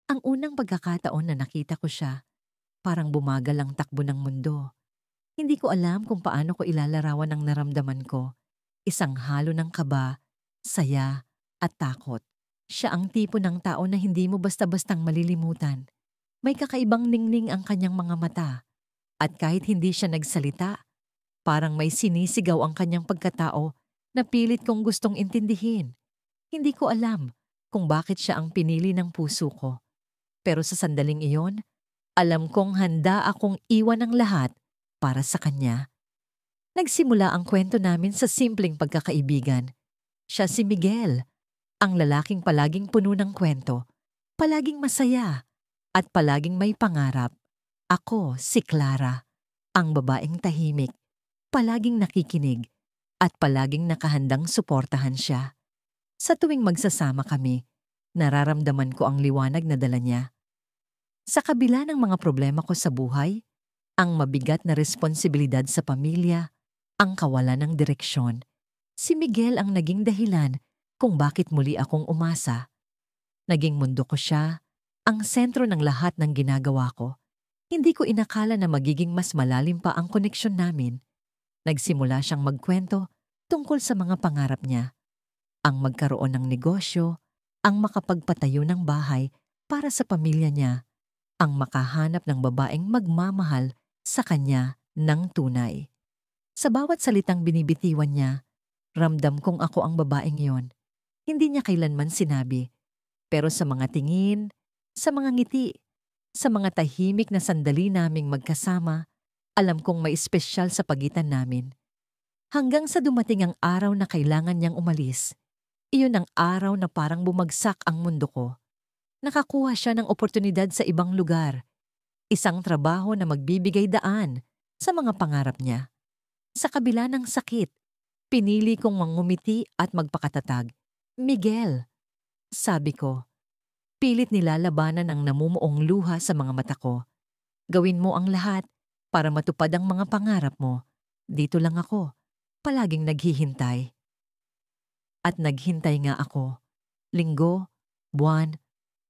Ang unang pagkakataon na nakita ko siya, parang bumagal ang takbo ng mundo. Hindi ko alam kung paano ko ilalarawan ang naramdaman ko. Isang halo ng kaba, saya, at takot. Siya ang tipo ng tao na hindi mo basta-bastang malilimutan. May kakaibang ningning ang kanyang mga mata. At kahit hindi siya nagsalita, parang may sinisigaw ang kanyang pagkatao na pilit kong gustong intindihin. Hindi ko alam kung bakit siya ang pinili ng puso ko. Pero sa sandaling iyon, alam kong handa akong iwan ang lahat para sa kanya. Nagsimula ang kwento namin sa simpleng pagkakaibigan. Siya si Miguel, ang lalaking palaging puno ng kwento, palaging masaya, at palaging may pangarap. Ako si Clara, ang babaeng tahimik, palaging nakikinig, at palaging nakahandang suportahan siya. Sa tuwing magsasama kami, nararamdaman ko ang liwanag na dala niya. Sa kabila ng mga problema ko sa buhay, ang mabigat na responsibilidad sa pamilya, ang kawalan ng direksyon, si Miguel ang naging dahilan kung bakit muli akong umasa. Naging mundo ko siya, ang sentro ng lahat ng ginagawa ko. Hindi ko inakala na magiging mas malalim pa ang koneksyon namin. Nagsimula siyang magkwento tungkol sa mga pangarap niya. Ang magkaroon ng negosyo, ang makapagpatayo ng bahay para sa pamilya niya, ang makahanap ng babaeng magmamahal sa kanya ng tunay. Sa bawat salitang binibitiwan niya, ramdam kong ako ang babaeng yon. Hindi niya kailanman sinabi, pero sa mga tingin, sa mga ngiti, sa mga tahimik na sandali naming magkasama, alam kong may espesyal sa pagitan namin. Hanggang sa dumating ang araw na kailangan niyang umalis. Iyon ang araw na parang bumagsak ang mundo ko. Nakakuha siya ng oportunidad sa ibang lugar. Isang trabaho na magbibigay daan sa mga pangarap niya. Sa kabila ng sakit, pinili kong mangumiti at magpakatatag. Miguel, sabi ko, pilit nilalabanan ang namumuong luha sa mga mata ko. Gawin mo ang lahat para matupad ang mga pangarap mo. Dito lang ako, palaging naghihintay. At naghintay nga ako. Linggo, buwan,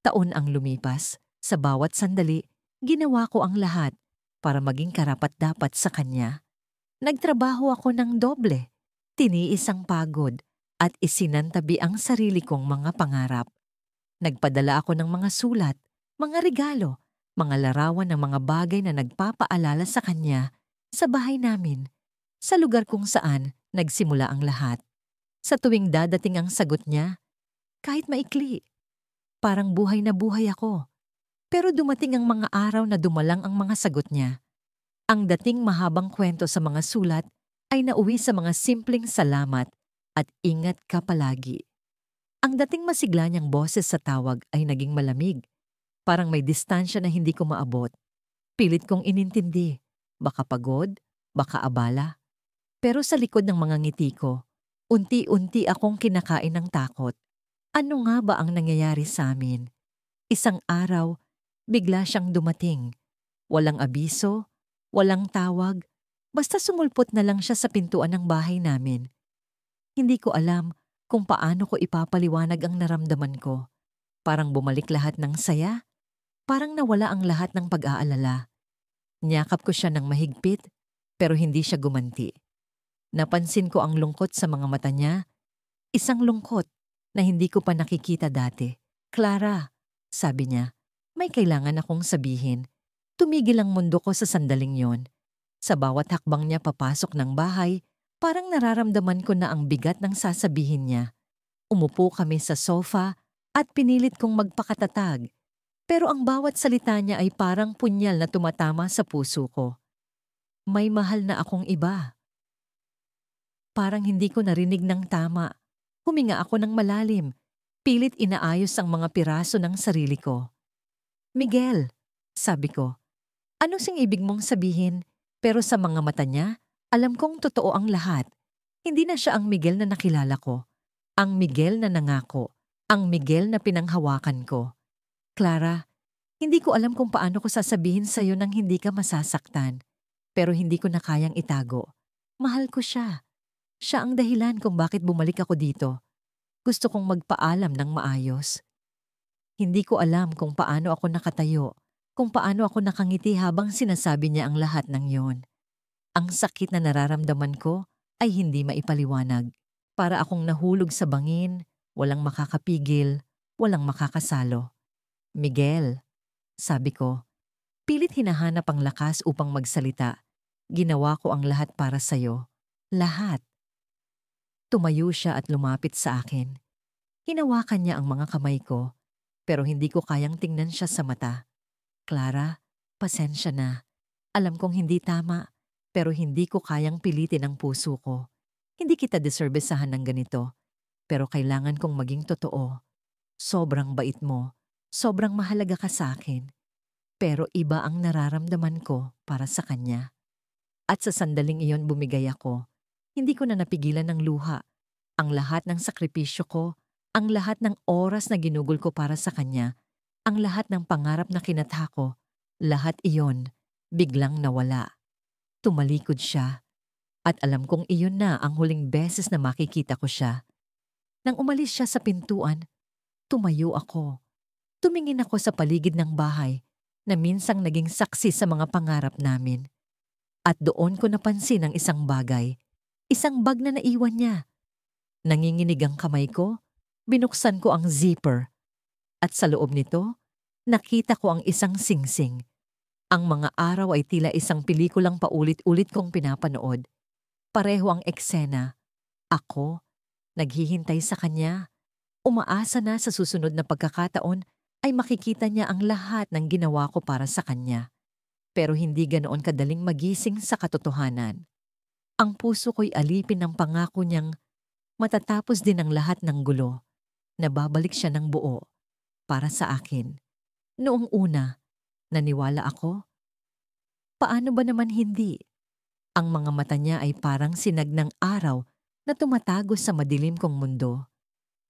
taon ang lumipas. Sa bawat sandali, ginawa ko ang lahat para maging karapat-dapat sa kanya. Nagtrabaho ako ng doble, tiniis ang pagod at isinantabi ang sarili kong mga pangarap. Nagpadala ako ng mga sulat, mga regalo, mga larawan ng mga bagay na nagpapaalala sa kanya sa bahay namin, sa lugar kung saan nagsimula ang lahat. Sa tuwing dadating ang sagot niya, kahit maikli, parang buhay na buhay ako. Pero dumating ang mga araw na dumalang ang mga sagot niya. Ang dating mahabang kwento sa mga sulat ay nauwi sa mga simpleng salamat at ingat ka palagi. Ang dating masigla niyang boses sa tawag ay naging malamig. Parang may distansya na hindi ko maabot. Pilit kong inintindi. Baka pagod, baka abala. Pero sa likod ng mga ngiti ko, unti-unti akong kinakain ng takot. Ano nga ba ang nangyayari sa amin? Isang araw, bigla siyang dumating. Walang abiso, walang tawag, basta sumulpot na lang siya sa pintuan ng bahay namin. Hindi ko alam kung paano ko ipapaliwanag ang naramdaman ko. Parang bumalik lahat ng saya, parang nawala ang lahat ng pag-aalala. Niyakap ko siya ng mahigpit, pero hindi siya gumanti. Napansin ko ang lungkot sa mga mata niya, isang lungkot na hindi ko pa nakikita dati. Clara, sabi niya, may kailangan akong sabihin. Tumigil ang mundo ko sa sandaling yon. Sa bawat hakbang niya papasok ng bahay, parang nararamdaman ko na ang bigat ng sasabihin niya. Umupo kami sa sofa at pinilit kong magpakatatag. Pero ang bawat salita niya ay parang punyal na tumatama sa puso ko. May mahal na akong iba. Parang hindi ko narinig ng tama. Huminga ako ng malalim. Pilit inaayos ang mga piraso ng sarili ko. Miguel, sabi ko, ano sing ibig mong sabihin? Pero sa mga mata niya, alam kong totoo ang lahat. Hindi na siya ang Miguel na nakilala ko. Ang Miguel na nangako. Ang Miguel na pinanghawakan ko. Clara, hindi ko alam kung paano ko sasabihin sa'yo nang hindi ka masasaktan. Pero hindi ko na kayang itago. Mahal ko siya. Siya ang dahilan kung bakit bumalik ako dito. Gusto kong magpaalam ng maayos. Hindi ko alam kung paano ako nakatayo, kung paano ako nakangiti habang sinasabi niya ang lahat ng yon. Ang sakit na nararamdaman ko ay hindi maipaliwanag. Para akong nahulog sa bangin, walang makakapigil, walang makakasalo. Miguel, sabi ko, pilit hinahanap ang lakas upang magsalita. Ginawa ko ang lahat para sa'yo. Lahat. Tumayo siya at lumapit sa akin. Hinawakan niya ang mga kamay ko, pero hindi ko kayang tingnan siya sa mata. Clara, pasensya na. Alam kong hindi tama, pero hindi ko kayang pilitin ang puso ko. Hindi kita deserbesahan ng ganito, pero kailangan kong maging totoo. Sobrang bait mo, sobrang mahalaga ka sa akin, pero iba ang nararamdaman ko para sa kanya. At sa sandaling iyon bumigay ako. Hindi ko na napigilan ng luha. Ang lahat ng sakripisyo ko, ang lahat ng oras na ginugol ko para sa kanya, ang lahat ng pangarap na kinatha ko, lahat iyon biglang nawala. Tumalikod siya. At alam kong iyon na ang huling beses na makikita ko siya. Nang umalis siya sa pintuan, tumayo ako. Tumingin ako sa paligid ng bahay na minsang naging saksi sa mga pangarap namin. At doon ko napansin ang isang bagay, isang bag na naiwan niya. Nanginginig ang kamay ko, binuksan ko ang zipper. At sa loob nito, nakita ko ang isang singsing. Ang mga araw ay tila isang pelikulang paulit-ulit kong pinapanood. Pareho ang eksena. Ako, naghihintay sa kanya. Umaasa na sa susunod na pagkakataon ay makikita niya ang lahat ng ginawa ko para sa kanya. Pero hindi ganoon kadaling magising sa katotohanan. Ang puso ko'y alipin ng pangako niyang matatapos din ang lahat ng gulo. Nababalik siya ng buo para sa akin. Noong una, naniwala ako. Paano ba naman hindi? Ang mga mata niya ay parang sinag ng araw na tumatago sa madilim kong mundo.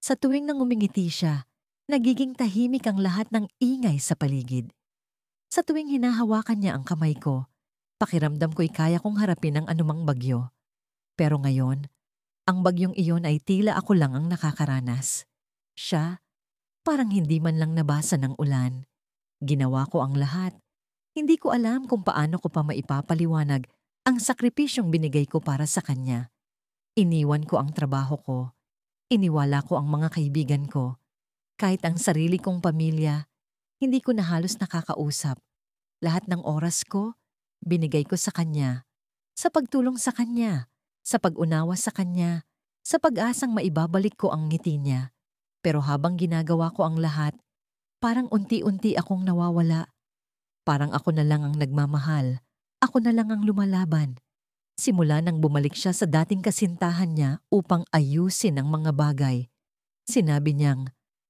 Sa tuwing nang umingiti siya, nagiging tahimik ang lahat ng ingay sa paligid. Sa tuwing hinahawakan niya ang kamay ko, pakiramdam ko'y kaya kong harapin ang anumang bagyo. Pero ngayon, ang bagyong iyon ay tila ako lang ang nakakaranas. Siya, parang hindi man lang nabasa ng ulan. Ginawa ko ang lahat. Hindi ko alam kung paano ko pa maipapaliwanag ang sakripisyong binigay ko para sa kanya. Iniwan ko ang trabaho ko. Iniwala ko ang mga kaibigan ko. Kahit ang sarili kong pamilya, hindi ko na halos nakakausap. Lahat ng oras ko, binigay ko sa kanya. Sa pagtulong sa kanya, sa pag-unawa sa kanya, sa pag-asang maibabalik ko ang ngiti niya. Pero habang ginagawa ko ang lahat, parang unti-unti akong nawawala. Parang ako na lang ang nagmamahal. Ako na lang ang lumalaban. Simula nang bumalik siya sa dating kasintahan niya upang ayusin ang mga bagay. Sinabi niyang,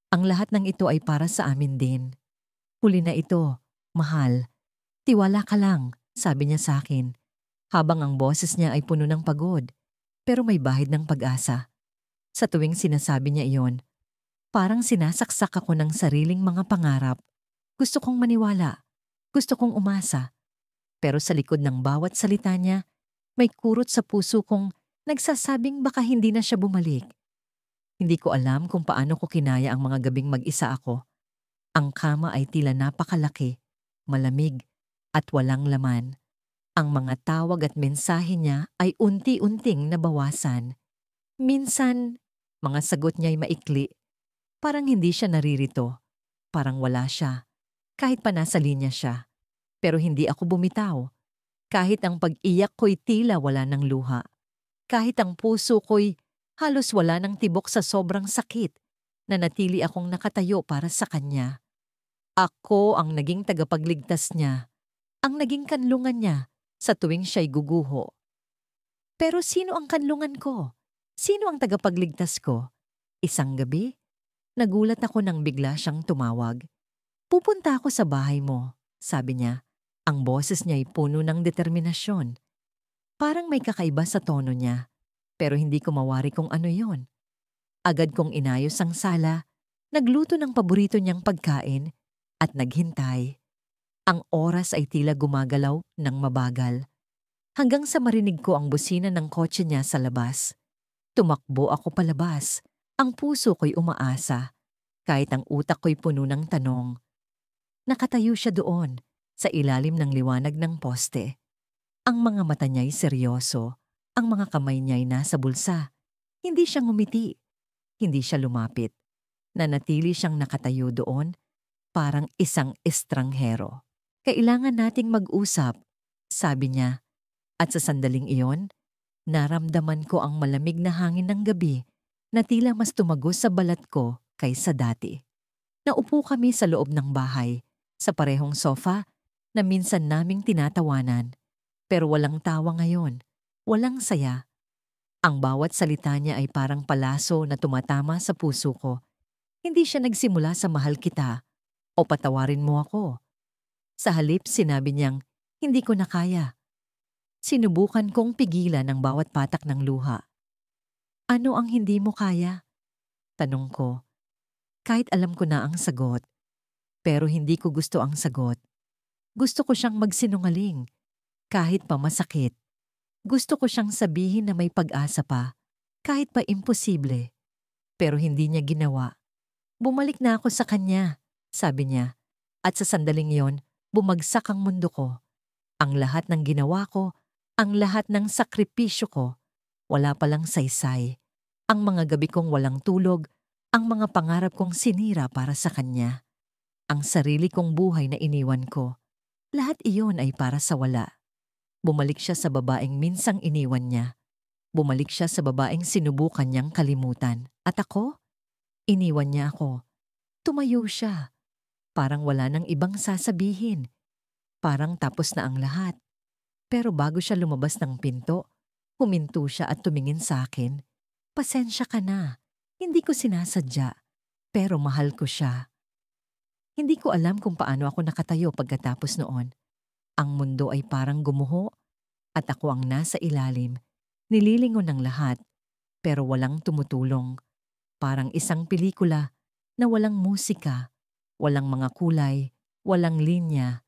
ang lahat ng ito ay para sa amin din. Huli na ito, mahal. Tiwala ka lang, sabi niya sa akin. Habang ang boses niya ay puno ng pagod, pero may bahid ng pag-asa. Sa tuwing sinasabi niya iyon, parang sinasaksak ako ng sariling mga pangarap. Gusto kong maniwala. Gusto kong umasa. Pero sa likod ng bawat salita niya, may kurot sa puso kong nagsasabing baka hindi na siya bumalik. Hindi ko alam kung paano ko kinaya ang mga gabing mag-isa ako. Ang kama ay tila napakalaki, malamig, at walang laman. Ang mga tawag at mensahe niya ay unti-unting nabawasan. Minsan, mga sagot niya ay maikli. Parang hindi siya naririto. Parang wala siya. Kahit pa nasa linya siya. Pero hindi ako bumitaw. Kahit ang pag-iyak ko'y tila wala ng luha. Kahit ang puso ko'y halos wala ng tibok sa sobrang sakit, nanatili akong nakatayo para sa kanya. Ako ang naging tagapagligtas niya, ang naging kanlungan niya sa tuwing siya'y guguho. Pero sino ang kanlungan ko? Sino ang tagapagligtas ko? Isang gabi, nagulat ako nang bigla siyang tumawag. Pupunta ako sa bahay mo, sabi niya. Ang boses niya ay puno ng determinasyon. Parang may kakaiba sa tono niya, pero hindi ko mawari kung ano yon. Agad kong inayos ang sala, nagluto ng paborito niyang pagkain, at naghintay. Ang oras ay tila gumagalaw ng mabagal. Hanggang sa marinig ko ang busina ng kotse niya sa labas. Tumakbo ako palabas. Ang puso ko'y umaasa. kahit ang utak ko'y puno ng tanong. Nakatayo siya doon, sa ilalim ng liwanag ng poste. Ang mga mata niya'y seryoso, ang mga kamay niya'y nasa bulsa. Hindi siya ngumiti, hindi siya lumapit. Nanatili siyang nakatayo doon, parang isang estranghero. Kailangan nating mag-usap, sabi niya. At sa sandaling iyon, naramdaman ko ang malamig na hangin ng gabi na tila mas tumagos sa balat ko kaysa dati. Naupo kami sa loob ng bahay, sa parehong sofa na minsan naming tinatawanan. Pero walang tawa ngayon, walang saya. Ang bawat salita niya ay parang palaso na tumatama sa puso ko. Hindi siya nagsimula sa mahal kita o patawarin mo ako. Sa halip sinabi niyang, hindi ko na kaya. Sinubukan kong pigilan ang bawat patak ng luha. Ano ang hindi mo kaya? Tanong ko. Kahit alam ko na ang sagot. Pero hindi ko gusto ang sagot. Gusto ko siyang magsinungaling. Kahit pa masakit. Gusto ko siyang sabihin na may pag-asa pa. Kahit pa imposible. Pero hindi niya ginawa. Bumalik na ako sa kanya, sabi niya. At sa sandaling yon, bumagsak ang mundo ko. Ang lahat ng ginawa ko, ang lahat ng sakripisyo ko, wala palang saysay. Ang mga gabi kong walang tulog, ang mga pangarap kong sinira para sa kanya. Ang sarili kong buhay na iniwan ko. Lahat iyon ay para sa wala. Bumalik siya sa babaeng minsang iniwan niya. Bumalik siya sa babaeng sinubukan niyang kalimutan. At ako? Iniwan niya ako. Tumayo siya. Parang wala nang ibang sasabihin. Parang tapos na ang lahat. Pero bago siya lumabas ng pinto, huminto siya at tumingin sa akin. Pasensya ka na. Hindi ko sinasadya. Pero mahal ko siya. Hindi ko alam kung paano ako nakatayo pagkatapos noon. Ang mundo ay parang gumuho at ako ang nasa ilalim. Nililingon ng lahat pero walang tumutulong. Parang isang pelikula na walang musika, walang mga kulay, walang linya.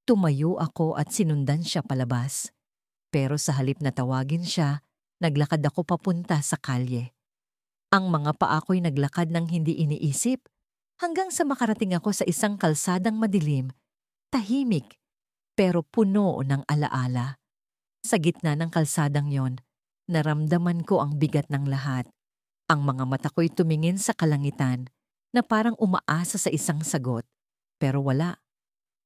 Tumayo ako at sinundan siya palabas. Pero sa halip na tawagin siya, naglakad ako papunta sa kalye. Ang mga paa ko'y naglakad ng hindi iniisip hanggang sa makarating ako sa isang kalsadang madilim, tahimik, pero puno ng alaala. Sa gitna ng kalsadang yon, naramdaman ko ang bigat ng lahat. Ang mga mata ko'y tumingin sa kalangitan na parang umaasa sa isang sagot. Pero wala.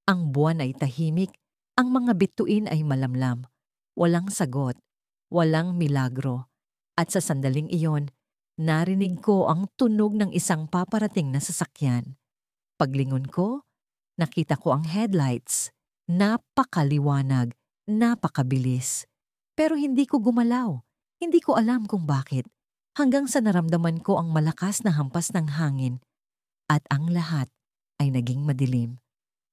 Ang buwan ay tahimik, ang mga bituin ay malamlam. Walang sagot, walang milagro. At sa sandaling iyon, narinig ko ang tunog ng isang paparating na sasakyan. Paglingon ko, nakita ko ang headlights. Napakaliwanag, napakabilis. Pero hindi ko gumalaw. Hindi ko alam kung bakit. Hanggang sa naramdaman ko ang malakas na hampas ng hangin. At ang lahat ay naging madilim.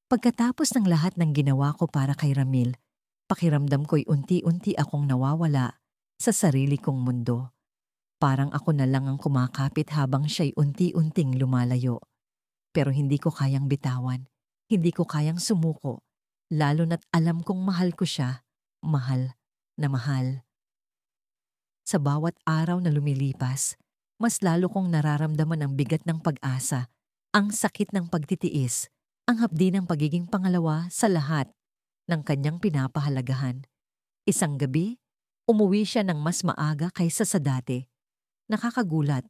Pagkatapos ng lahat ng ginawa ko para kay Ramil, pakiramdam ko'y unti-unti akong nawawala sa sarili kong mundo. Parang ako na lang ang kumakapit habang siya'y unti-unting lumalayo. Pero hindi ko kayang bitawan. Hindi ko kayang sumuko. Lalo na't alam kong mahal ko siya, mahal na mahal. Sa bawat araw na lumilipas, mas lalo kong nararamdaman ang bigat ng pag-asa, ang sakit ng pagtitiis, ang hapdi ng pagiging pangalawa sa lahat ng kanyang pinapahalagahan. Isang gabi, umuwi siya ng mas maaga kaysa sa dati. Nakakagulat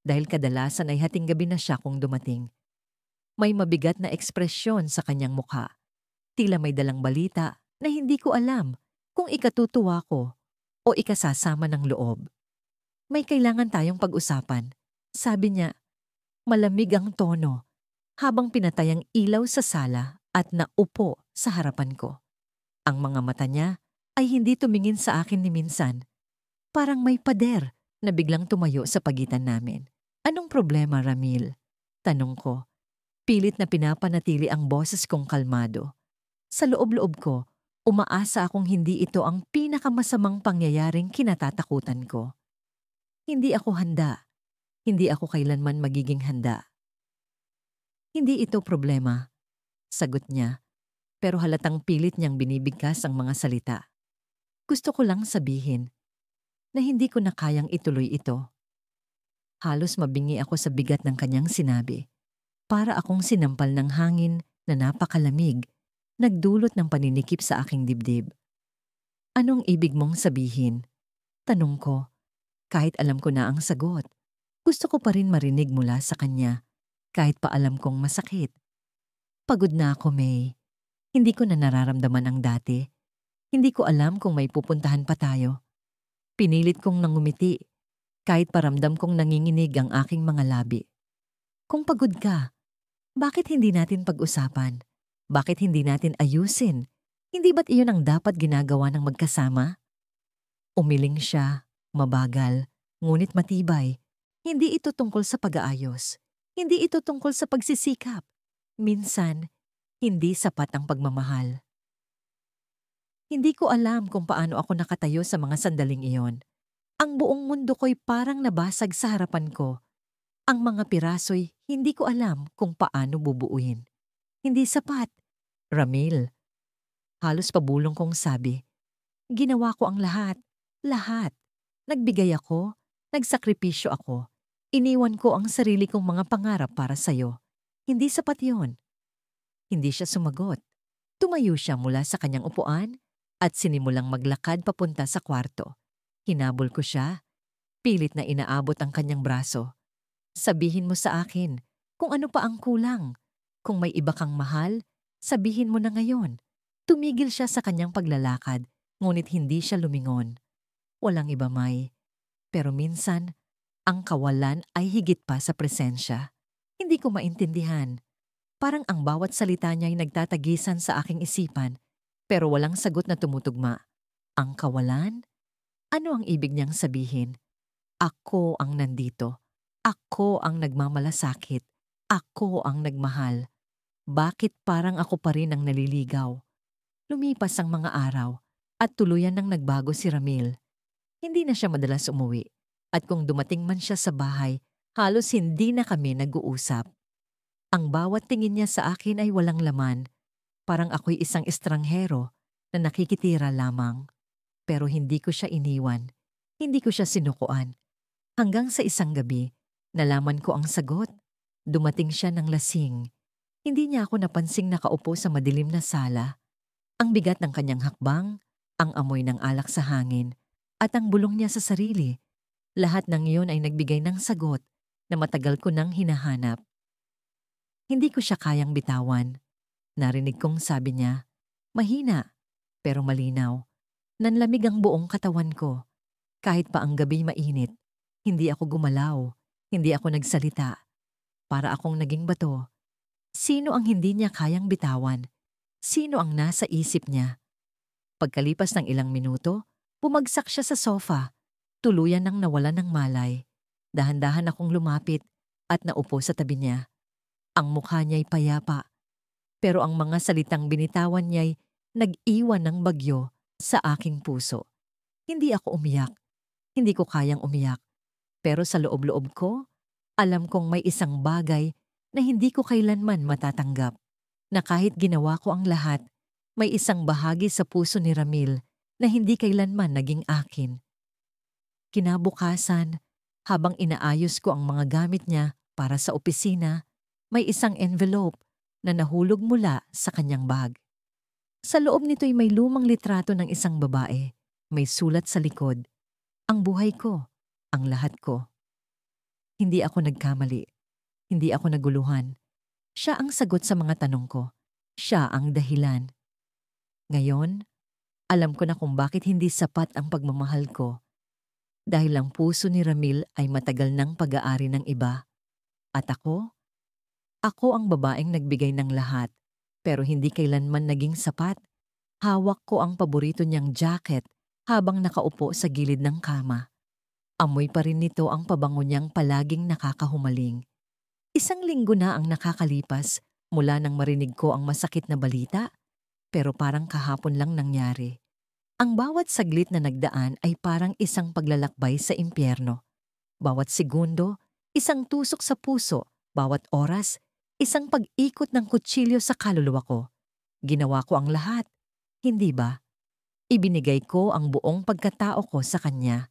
dahil kadalasan ay hating gabi na siya kung dumating. May mabigat na ekspresyon sa kanyang mukha. Tila may dalang balita na hindi ko alam kung ikatutuwa ko o ikasasama ng loob. May kailangan tayong pag-usapan. Sabi niya, malamig ang tono habang pinatay ang ilaw sa sala at naupo sa harapan ko. Ang mga mata niya ay hindi tumingin sa akin ni minsan. Parang may pader na biglang tumayo sa pagitan namin. Anong problema, Ramil? Tanong ko. Pilit na pinapanatili ang boses kong kalmado. Sa loob-loob ko, umaasa akong hindi ito ang pinakamasamang pangyayaring kinatatakutan ko. Hindi ako handa. Hindi ako kailanman magiging handa. Hindi ito problema, sagot niya, pero halatang pilit niyang binibigkas ang mga salita. Gusto ko lang sabihin na hindi ko na kayang ituloy ito. Halos mabingi ako sa bigat ng kanyang sinabi. Para akong sinampal ng hangin na napakalamig, nagdulot ng paninikip sa aking dibdib. Anong ibig mong sabihin? Tanong ko, kahit alam ko na ang sagot. Gusto ko pa rin marinig mula sa kanya, kahit pa alam kong masakit. Pagod na ako, May. Hindi ko na nararamdaman ang dati. Hindi ko alam kung may pupuntahan pa tayo. Pinilit kong nangumiti, kahit paramdam kong nanginginig ang aking mga labi. Kung pagod ka, bakit hindi natin pag-usapan? Bakit hindi natin ayusin? Hindi ba't iyon ang dapat ginagawa ng magkasama? Umiling siya, mabagal, ngunit matibay. Hindi ito tungkol sa pag-aayos. Hindi ito tungkol sa pagsisikap. Minsan, hindi sapat ang pagmamahal. Hindi ko alam kung paano ako nakatayo sa mga sandaling iyon. Ang buong mundo ko'y parang nabasag sa harapan ko. Ang mga piraso'y hindi ko alam kung paano bubuuin. Hindi sapat. Ramil, halos pabulong kong sabi. Ginawa ko ang lahat. Lahat. Nagbigay ako. Nagsakripisyo ako. Iniwan ko ang sarili kong mga pangarap para sa'yo. Hindi sapat yon. Hindi siya sumagot. Tumayo siya mula sa kanyang upuan at sinimulang maglakad papunta sa kwarto. Hinabol ko siya. Pilit na inaabot ang kanyang braso. Sabihin mo sa akin kung ano pa ang kulang. Kung may iba kang mahal, sabihin mo na ngayon. Tumigil siya sa kanyang paglalakad, ngunit hindi siya lumingon. Walang iba, May. Pero minsan, ang kawalan ay higit pa sa presensya. Hindi ko maintindihan. Parang ang bawat salita niya ay nagtatagisan sa aking isipan, pero walang sagot na tumutugma. Ang kawalan? Ano ang ibig niyang sabihin? Ako ang nandito. Ako ang nagmamalasakit. Ako ang nagmahal. Bakit parang ako pa rin ang naliligaw? Lumipas ang mga araw at tuluyan nang nagbago si Ramil. Hindi na siya madalas umuwi at kung dumating man siya sa bahay, halos hindi na kami nag-uusap. Ang bawat tingin niya sa akin ay walang laman. Parang ako'y isang estranghero na nakikitira lamang. Pero hindi ko siya iniwan. Hindi ko siya sinukuan. Hanggang sa isang gabi, nalaman ko ang sagot. Dumating siya ng lasing. Hindi niya ako napansing nakaupo sa madilim na sala. Ang bigat ng kanyang hakbang, ang amoy ng alak sa hangin, at ang bulong niya sa sarili. Lahat ng iyon ay nagbigay ng sagot na matagal ko nang hinahanap. Hindi ko siya kayang bitawan. Narinig kong sabi niya, mahina, pero malinaw. Nanlamig ang buong katawan ko. Kahit pa ang gabi mainit, hindi ako gumalaw, hindi ako nagsalita. Para akong naging bato. Sino ang hindi niya kayang bitawan? Sino ang nasa isip niya? Pagkalipas ng ilang minuto, bumagsak siya sa sofa. Tuluyan nang nawalan ng malay. Dahan-dahan akong lumapit at naupo sa tabi niya. Ang mukha niya'y payapa. Pero ang mga salitang binitawan niya'y nag-iwan ng bagyo sa aking puso. Hindi ako umiyak. Hindi ko kayang umiyak. Pero sa loob-loob ko, alam kong may isang bagay na hindi ko kailanman matatanggap. Na kahit ginawa ko ang lahat, may isang bahagi sa puso ni Ramil na hindi kailanman naging akin. Kinabukasan, habang inaayos ko ang mga gamit niya para sa opisina, may isang envelope na nahulog mula sa kanyang bag. Sa loob nito'y may lumang litrato ng isang babae. May sulat sa likod. Ang buhay ko, ang lahat ko. Hindi ako nagkamali. Hindi ako naguluhan. Siya ang sagot sa mga tanong ko. Siya ang dahilan. Ngayon, alam ko na kung bakit hindi sapat ang pagmamahal ko. Dahil ang puso ni Ramil ay matagal ng pag-aari ng iba. At ako ang babaeng nagbigay ng lahat, pero hindi kailanman naging sapat. Hawak ko ang paborito niyang jacket habang nakaupo sa gilid ng kama. Amoy pa rin nito ang pabango niyang palaging nakakahumaling. Isang linggo na ang nakakalipas mula nang marinig ko ang masakit na balita, pero parang kahapon lang nangyari. Ang bawat saglit na nagdaan ay parang isang paglalakbay sa impyerno. Bawat segundo, isang tusok sa puso. Bawat oras, isang pag-ikot ng kutsilyo sa kaluluwa ko. Ginawa ko ang lahat, hindi ba? Ibinigay ko ang buong pagkatao ko sa kanya.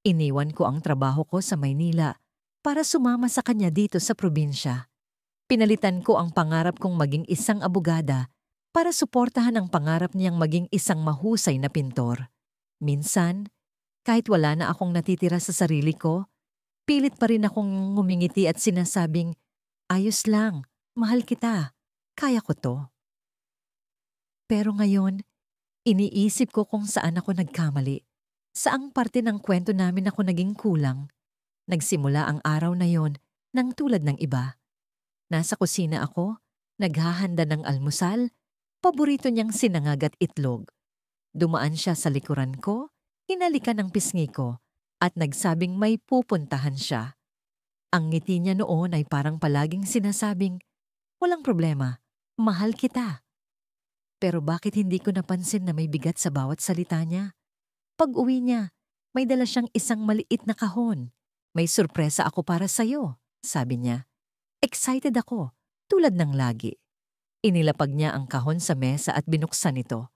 Iniwan ko ang trabaho ko sa Maynila para sumama sa kanya dito sa probinsya. Pinalitan ko ang pangarap kong maging isang abogada para suportahan ang pangarap niyang maging isang mahusay na pintor. Minsan, kahit wala na akong natitira sa sarili ko, pilit pa rin akong ngumingiti at sinasabing, ayos lang, mahal kita, kaya ko to. Pero ngayon, iniisip ko kung saan ako nagkamali. Saang parte ng kwento namin ako naging kulang. Nagsimula ang araw na yon nang tulad ng iba. Nasa kusina ako, naghahanda ng almusal, paborito niyang sinangag at itlog. Dumaan siya sa likuran ko, hinalikan ang pisngi ko, at nagsabing may pupuntahan siya. Ang ngiti niya noon ay parang palaging sinasabing, walang problema, mahal kita. Pero bakit hindi ko napansin na may bigat sa bawat salita niya? Pag-uwi niya, may dala siyang isang maliit na kahon. May sorpresa ako para sa'yo, sabi niya. Excited ako, tulad ng lagi. Inilapag niya ang kahon sa mesa at binuksan ito.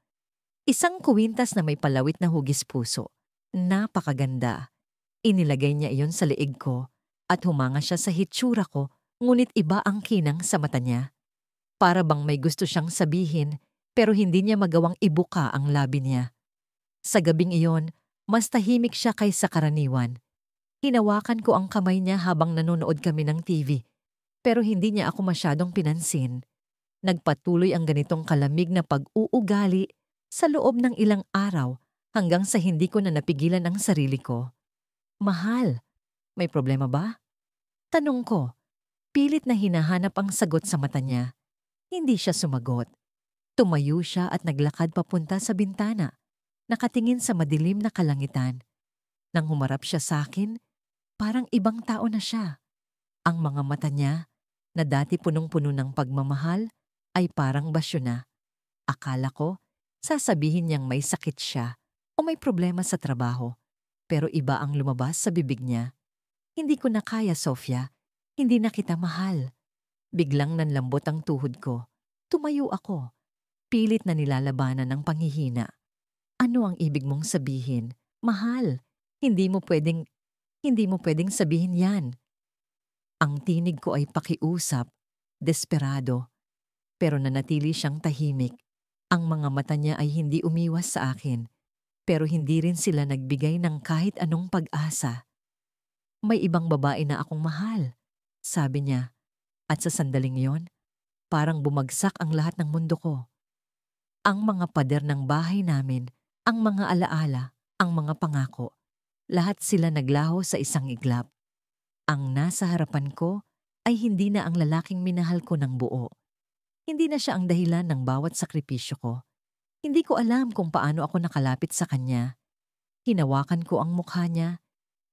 Isang kuwintas na may palawit na hugis puso. Napakaganda. Inilagay niya iyon sa leeg ko at humanga siya sa hitsura ko, ngunit iba ang kinang sa mata niya. Para bang may gusto siyang sabihin pero hindi niya magawang ibuka ang labi niya. Sa gabing iyon, mas tahimik siya kaysa karaniwan. Hinawakan ko ang kamay niya habang nanonood kami ng TV. Pero hindi niya ako masyadong pinansin. Nagpatuloy ang ganitong kalamig na pag-uugali sa loob ng ilang araw hanggang sa hindi ko na napigilan ang sarili ko. Mahal, may problema ba? Tanong ko. Pilit na hinahanap ang sagot sa mata niya. Hindi siya sumagot. Tumayo siya at naglakad papunta sa bintana, nakatingin sa madilim na kalangitan. Nang humarap siya sa akin, parang ibang tao na siya. Ang mga mata niya, na dati punong-puno ng pagmamahal, ay parang basyo na. Akala ko, sasabihin niyang may sakit siya o may problema sa trabaho. Pero iba ang lumabas sa bibig niya. Hindi ko na kaya, Sofia. Hindi na kita mahal. Biglang nanlambot ang tuhod ko. Tumayo ako. Pilit na nilalabanan ng panghihina. Ano ang ibig mong sabihin? Mahal. Hindi mo pwedeng sabihin yan. Ang tinig ko ay pakiusap, desperado. Pero nanatili siyang tahimik. Ang mga mata niya ay hindi umiwas sa akin. Pero hindi rin sila nagbigay ng kahit anong pag-asa. May ibang babae na akong mahal, sabi niya. At sa sandaling yon, parang bumagsak ang lahat ng mundo ko. Ang mga pader ng bahay namin, ang mga alaala, ang mga pangako, lahat sila naglaho sa isang iglap. Ang nasa harapan ko ay hindi na ang lalaking minahal ko ng buo. Hindi na siya ang dahilan ng bawat sakripisyo ko. Hindi ko alam kung paano ako nakalapit sa kanya. Hinawakan ko ang mukha niya,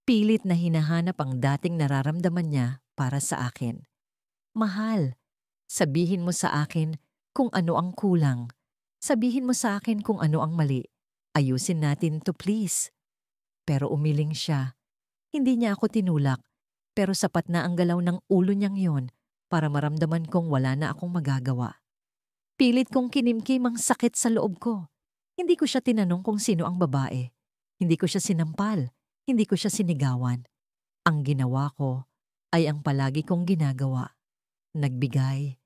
pilit na hinahanap ang dating nararamdaman niya para sa akin. Mahal, sabihin mo sa akin kung ano ang kulang. Sabihin mo sa akin kung ano ang mali. Ayusin natin to, please. Pero umiling siya. Hindi niya ako tinulak. Pero sapat na ang galaw ng ulo niyang yon para maramdaman kong wala na akong magagawa. Pilit kong kinimkim ang sakit sa loob ko. Hindi ko siya tinanong kung sino ang babae. Hindi ko siya sinampal. Hindi ko siya sinigawan. Ang ginawa ko ay ang palagi kong ginagawa. Nagbigay.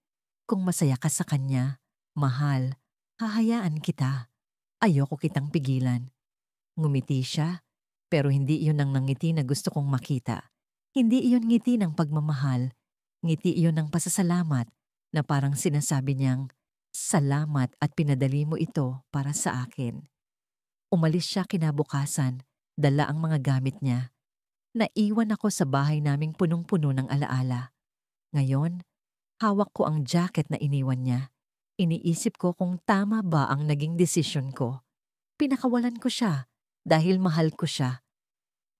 Kung masaya ka sa kanya, mahal, hahayaan kita. Ayoko kitang pigilan. Ngumiti siya, pero hindi iyon ang nangiti na gusto kong makita. Hindi iyon ngiti ng pagmamahal, ngiti iyon ng pasasalamat na parang sinasabi niyang, salamat at pinadali mo ito para sa akin. Umalis siya kinabukasan, dala ang mga gamit niya. Naiwan ako sa bahay naming punong-puno ng alaala. Ngayon, hawak ko ang jacket na iniwan niya. Iniisip ko kung tama ba ang naging desisyon ko. Pinakawalan ko siya dahil mahal ko siya.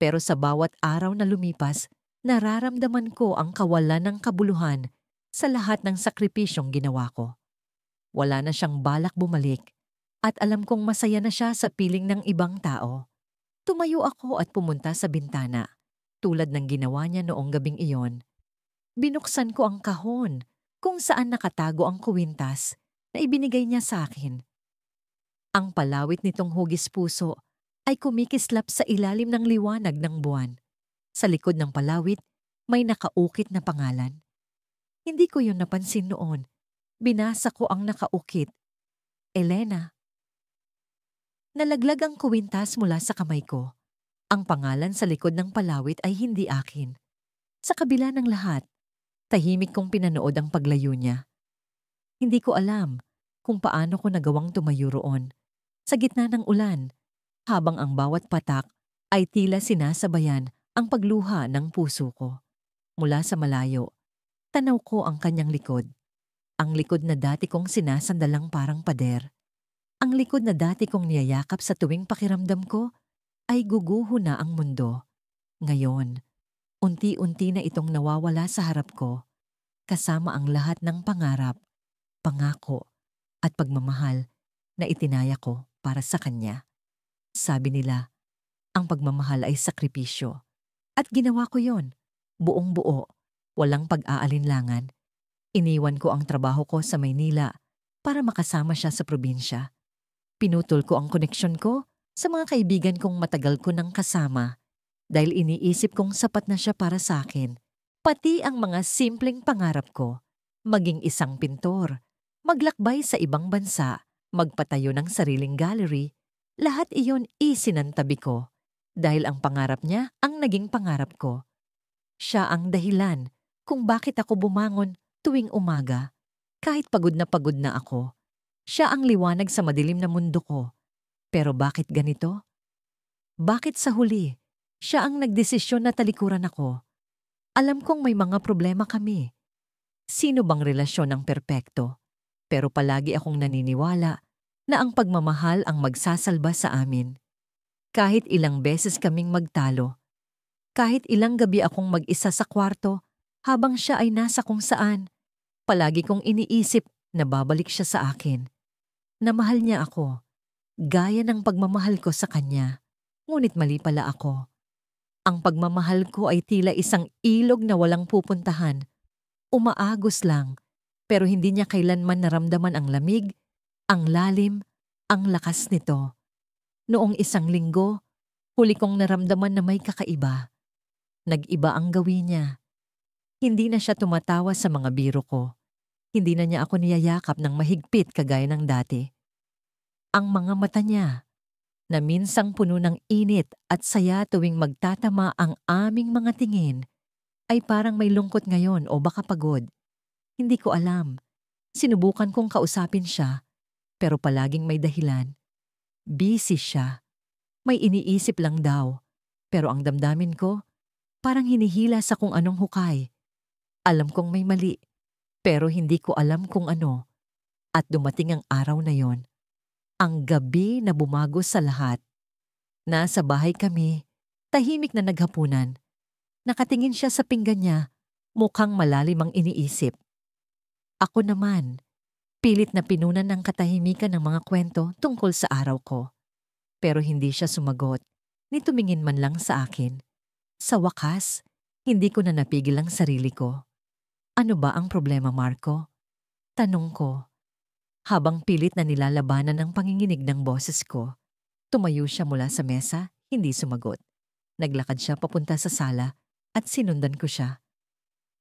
Pero sa bawat araw na lumipas, nararamdaman ko ang kawalan ng kabuluhan sa lahat ng sakripisyong ginawa ko. Wala na siyang balak bumalik at alam kong masaya na siya sa piling ng ibang tao. Tumayo ako at pumunta sa bintana, tulad ng ginawa niya noong gabing iyon. Binuksan ko ang kahon kung saan nakatago ang kuwintas na ibinigay niya sa akin. Ang palawit nitong hugis puso ay kumikislap sa ilalim ng liwanag ng buwan. Sa likod ng palawit, may nakaukit na pangalan. Hindi ko yun napansin noon. Binasa ko ang nakaukit. Elena. Nalaglag ang kuwintas mula sa kamay ko. Ang pangalan sa likod ng palawit ay hindi akin. Sa kabila ng lahat, tahimik kong pinanood ang paglayo niya. Hindi ko alam kung paano ko nagawang tumayo roon. Sa gitna ng ulan, habang ang bawat patak ay tila sinasabayan ang pagluha ng puso ko. Mula sa malayo, tanaw ko ang kanyang likod. Ang likod na dati kong sinasandalang parang pader. Ang likod na dati kong niyayakap sa tuwing pakiramdam ko ay guguho na ang mundo. Ngayon, unti-unti na itong nawawala sa harap ko, kasama ang lahat ng pangarap, pangako, at pagmamahal na itinaya ko para sa kanya. Sabi nila, ang pagmamahal ay sakripisyo. At ginawa ko yon, buong buo, walang pag-aalinlangan. Iniwan ko ang trabaho ko sa Maynila para makasama siya sa probinsya. Pinutol ko ang koneksyon ko sa mga kaibigan kong matagal ko nang kasama dahil iniisip kong sapat na siya para sa akin. Pati ang mga simpleng pangarap ko, maging isang pintor, maglakbay sa ibang bansa, magpatayo ng sariling gallery, lahat iyon isinantabi ko dahil ang pangarap niya ang naging pangarap ko. Siya ang dahilan kung bakit ako bumangon tuwing umaga. Kahit pagod na ako, siya ang liwanag sa madilim na mundo ko. Pero bakit ganito? Bakit sa huli, siya ang nagdesisyon na talikuran ako? Alam kong may mga problema kami. Sino bang relasyon ang perpekto? Pero palagi akong naniniwala na ang pagmamahal ang magsasalba sa amin. Kahit ilang beses kaming magtalo, kahit ilang gabi akong mag-isa sa kwarto habang siya ay nasa kung saan, palagi kong iniisip na babalik siya sa akin. Na mahal niya ako, gaya ng pagmamahal ko sa kanya. Ngunit mali pala ako. Ang pagmamahal ko ay tila isang ilog na walang pupuntahan. Umaagos lang, pero hindi niya kailanman naramdaman ang lamig, ang lalim, ang lakas nito. Noong isang linggo, huli kong naramdaman na may kakaiba. Nag-iba ang gawin niya. Hindi na siya tumatawa sa mga biro ko. Hindi na niya ako niyayakap ng mahigpit kagaya ng dati. Ang mga mata niya, na minsang puno ng init at saya tuwing magtatama ang aming mga tingin, ay parang may lungkot ngayon o baka pagod. Hindi ko alam. Sinubukan kong kausapin siya, pero palaging may dahilan. Busy siya. May iniisip lang daw. Pero ang damdamin ko, parang hinihila sa kung anong hukay. Alam kong may mali, pero hindi ko alam kung ano. At dumating ang araw na yon. Ang gabi na bumago sa lahat. Nasa bahay kami, tahimik na naghapunan. Nakatingin siya sa pinggan niya, mukhang malalim ang iniisip. Ako naman, pilit na pinunan ng katahimikan ng mga kwento tungkol sa araw ko. Pero hindi siya sumagot, ni tumingin man lang sa akin. Sa wakas, hindi ko na napigil ang sarili ko. Ano ba ang problema, Marco? Tanong ko. Habang pilit na nilalabanan ang panginginig ng boses ko, tumayo siya mula sa mesa, hindi sumagot. Naglakad siya papunta sa sala at sinundan ko siya.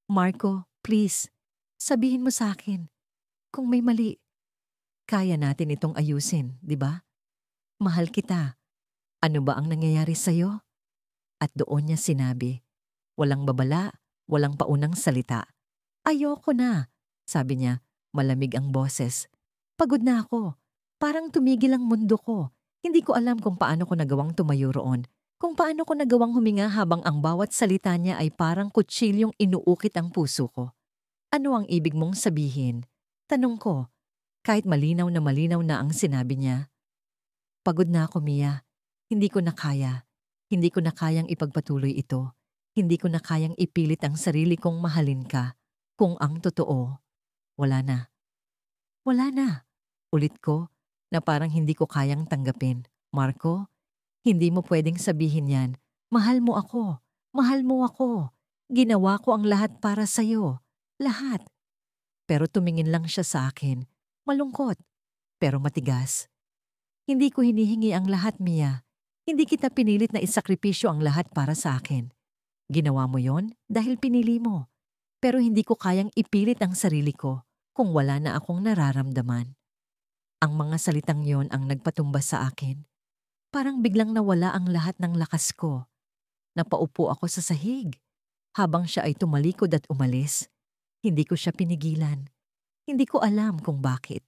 Marco, please, sabihin mo sa akin kung may mali. Kaya natin itong ayusin, di ba? Mahal kita. Ano ba ang nangyayari sa'yo? At doon niya sinabi, walang babala, walang paunang salita. Ayoko na, sabi niya, malamig ang boses. Pagod na ako. Parang tumigil ang mundo ko. Hindi ko alam kung paano ko nagawang tumayo roon. Kung paano ko nagawang huminga habang ang bawat salita niya ay parang kutsilyong inuukit ang puso ko. Ano ang ibig mong sabihin? Tanong ko, kahit malinaw na ang sinabi niya. Pagod na ako, Mia. Hindi ko na kaya. Hindi ko na kayang ipagpatuloy ito. Hindi ko na kayang ipilit ang sarili kong mahalin ka. Kung ang totoo, wala na. Wala na. Ulit ko na parang hindi ko kayang tanggapin. Marco, hindi mo pwedeng sabihin yan. Mahal mo ako. Mahal mo ako. Ginawa ko ang lahat para sa'yo. Lahat. Pero tumingin lang siya sa akin. Malungkot. Pero matigas. Hindi ko hinihingi ang lahat, Mia. Hindi kita pinilit na isakripisyo ang lahat para sa akin. Ginawa mo yon dahil pinili mo. Pero hindi ko kayang ipilit ang sarili ko kung wala na akong nararamdaman. Ang mga salitang yon ang nagpatumba sa akin. Parang biglang nawala ang lahat ng lakas ko. Napaupo ako sa sahig. Habang siya ay tumalikod at umalis, hindi ko siya pinigilan. Hindi ko alam kung bakit.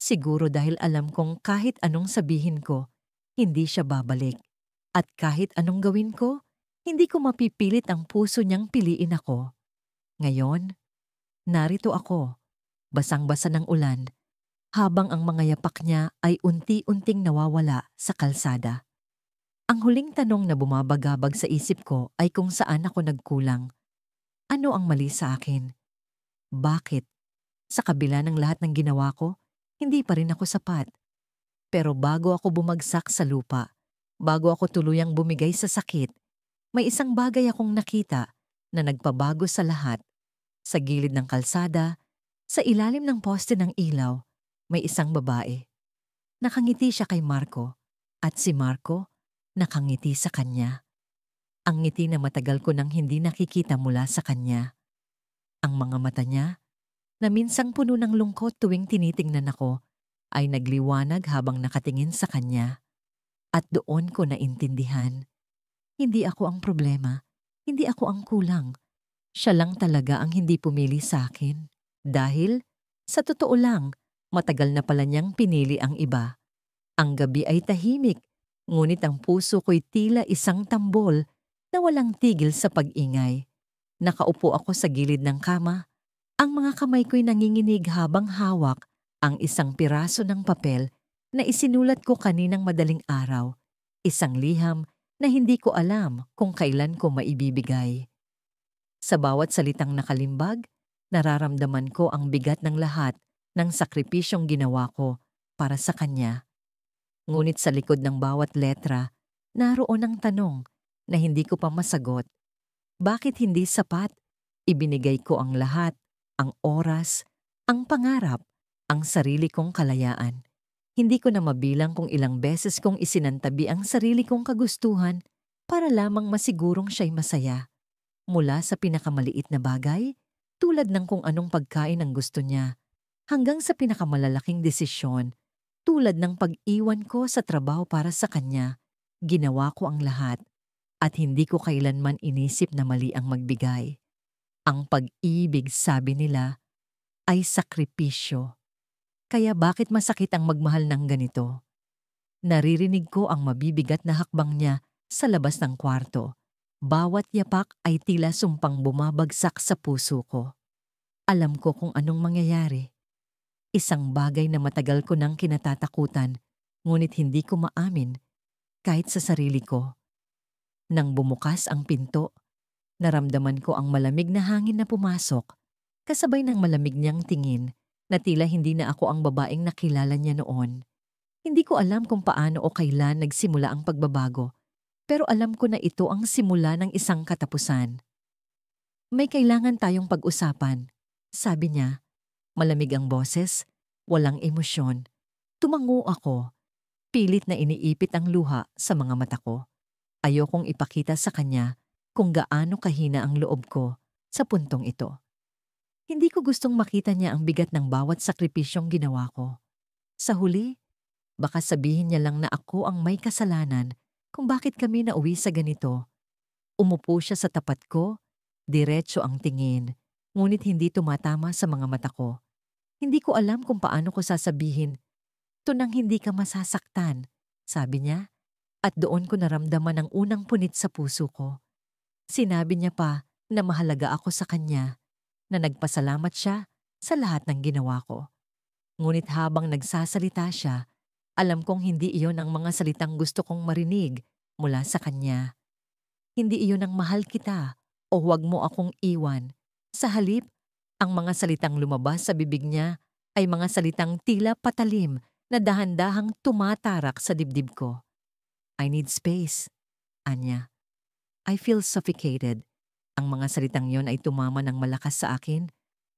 Siguro dahil alam kong kahit anong sabihin ko, hindi siya babalik. At kahit anong gawin ko, hindi ko mapipilit ang puso niyang piliin ako. Ngayon, narito ako, basang-basa ng ulan, habang ang mga yapak niya ay unti-unting nawawala sa kalsada. Ang huling tanong na bumabagabag sa isip ko ay kung saan ako nagkulang. Ano ang mali sa akin? Bakit? Sa kabila ng lahat ng ginawa ko, hindi pa rin ako sapat. Pero bago ako bumagsak sa lupa, bago ako tuluyang bumigay sa sakit, may isang bagay akong nakita na nagpabago sa lahat. Sa gilid ng kalsada, sa ilalim ng poste ng ilaw, may isang babae. Nakangiti siya kay Marco, at si Marco nakangiti sa kanya. Ang ngiti na matagal ko nang hindi nakikita mula sa kanya. Ang mga mata niya, na minsang puno ng lungkot tuwing tinitingnan ako, ay nagliwanag habang nakatingin sa kanya. At doon ko naintindihan. Hindi ako ang problema, hindi ako ang kulang. Siya lang talaga ang hindi pumili sa akin. Dahil, sa totoo lang, matagal na pala niyang pinili ang iba. Ang gabi ay tahimik, ngunit ang puso ko'y tila isang tambol na walang tigil sa pag-ingay. Nakaupo ako sa gilid ng kama. Ang mga kamay ko'y nanginginig habang hawak ang isang piraso ng papel na isinulat ko kaninang madaling araw. Isang liham na hindi ko alam kung kailan ko maibibigay. Sa bawat salitang nakalimbag, nararamdaman ko ang bigat ng lahat ng sakripisyong ginawa ko para sa kanya. Ngunit sa likod ng bawat letra, naroon ang tanong na hindi ko pa masagot. Bakit hindi sapat? Ibinigay ko ang lahat, ang oras, ang pangarap, ang sarili kong kalayaan. Hindi ko na mabilang kung ilang beses kong isinantabi ang sarili kong kagustuhan para lamang masigurong siya'y masaya. Mula sa pinakamaliit na bagay, tulad ng kung anong pagkain ang gusto niya, hanggang sa pinakamalalaking desisyon, tulad ng pag-iwan ko sa trabaho para sa kanya, ginawa ko ang lahat at hindi ko kailanman inisip na mali ang magbigay. Ang pag-ibig, sabi nila, ay sakripisyo. Kaya bakit masakit ang magmahal ng ganito? Naririnig ko ang mabibigat na hakbang niya sa labas ng kwarto. Bawat yapak ay tila sumpang bumabagsak sa puso ko. Alam ko kung anong mangyayari. Isang bagay na matagal ko nang kinatatakutan, ngunit hindi ko maamin kahit sa sarili ko. Nang bumukas ang pinto, naramdaman ko ang malamig na hangin na pumasok, kasabay ng malamig niyang tingin na tila hindi na ako ang babaeng nakilala niya noon. Hindi ko alam kung paano o kailan nagsimula ang pagbabago, pero alam ko na ito ang simula ng isang katapusan. May kailangan tayong pag-usapan, sabi niya. Malamig ang boses, walang emosyon. Tumango ako, pilit na iniipit ang luha sa mga mata ko. Ayokong ipakita sa kanya kung gaano kahina ang loob ko sa puntong ito. Hindi ko gustong makita niya ang bigat ng bawat sakripisyong ginawa ko. Sa huli, baka sabihin niya lang na ako ang may kasalanan kung bakit kami nauwi sa ganito. Umupo siya sa tapat ko, diretso ang tingin, ngunit hindi tumatama sa mga mata ko. Hindi ko alam kung paano ko sasabihin, "Tunang hindi ka masasaktan," sabi niya, at doon ko naramdaman ang unang punit sa puso ko. Sinabi niya pa na mahalaga ako sa kanya, na nagpasalamat siya sa lahat ng ginawa ko. Ngunit habang nagsasalita siya, alam kong hindi iyon ang mga salitang gusto kong marinig mula sa kanya. Hindi iyon ang mahal kita o huwag mo akong iwan. Sa halip, ang mga salitang lumabas sa bibig niya ay mga salitang tila patalim na dahan-dahang tumatarak sa dibdib ko. I need space, anya. I feel suffocated. Ang mga salitang yon ay tumama ng malakas sa akin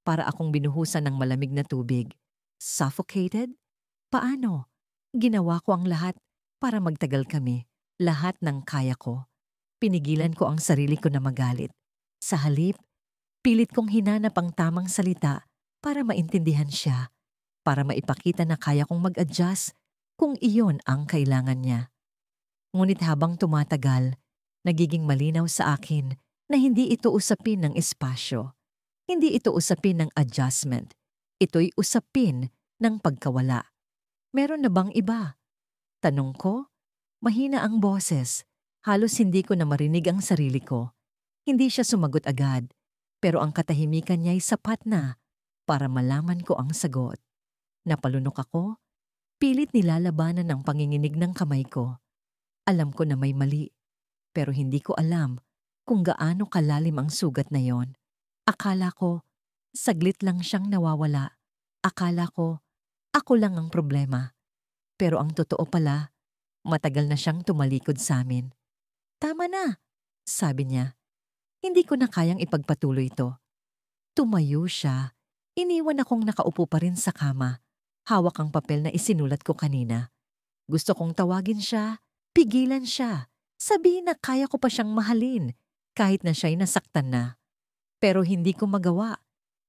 para akong binuhusan ng malamig na tubig. Suffocated? Paano? Ginawa ko ang lahat para magtagal kami. Lahat ng kaya ko. Pinigilan ko ang sarili ko na magalit. Sa halip, Pilit kong hinanap ang tamang salita para maintindihan siya, para maipakita na kaya kong mag-adjust kung iyon ang kailangan niya. Ngunit habang tumatagal, nagiging malinaw sa akin na hindi ito usapin ng espasyo. Hindi ito usapin ng adjustment. Ito'y usapin ng pagkawala. Meron na bang iba? Tanong ko. Mahina ang boses. Halos hindi ko na marinig ang sarili ko. Hindi siya sumagot agad, pero ang katahimikan niya'y sapat na para malaman ko ang sagot. Napalunok ako, pilit nilalabanan ang panginginig ng kamay ko. Alam ko na may mali, pero hindi ko alam kung gaano kalalim ang sugat na yon. Akala ko, saglit lang siyang nawawala. Akala ko, ako lang ang problema. Pero ang totoo pala, matagal na siyang tumalikod sa amin. Tama na, sabi niya. Hindi ko na kayang ipagpatuloy ito. Tumayo siya. Iniwan akong nakaupo pa rin sa kama. Hawak ang papel na isinulat ko kanina. Gusto kong tawagin siya, pigilan siya. Sabihin na kaya ko pa siyang mahalin, kahit na siya'y nasaktan na. Pero hindi ko magawa.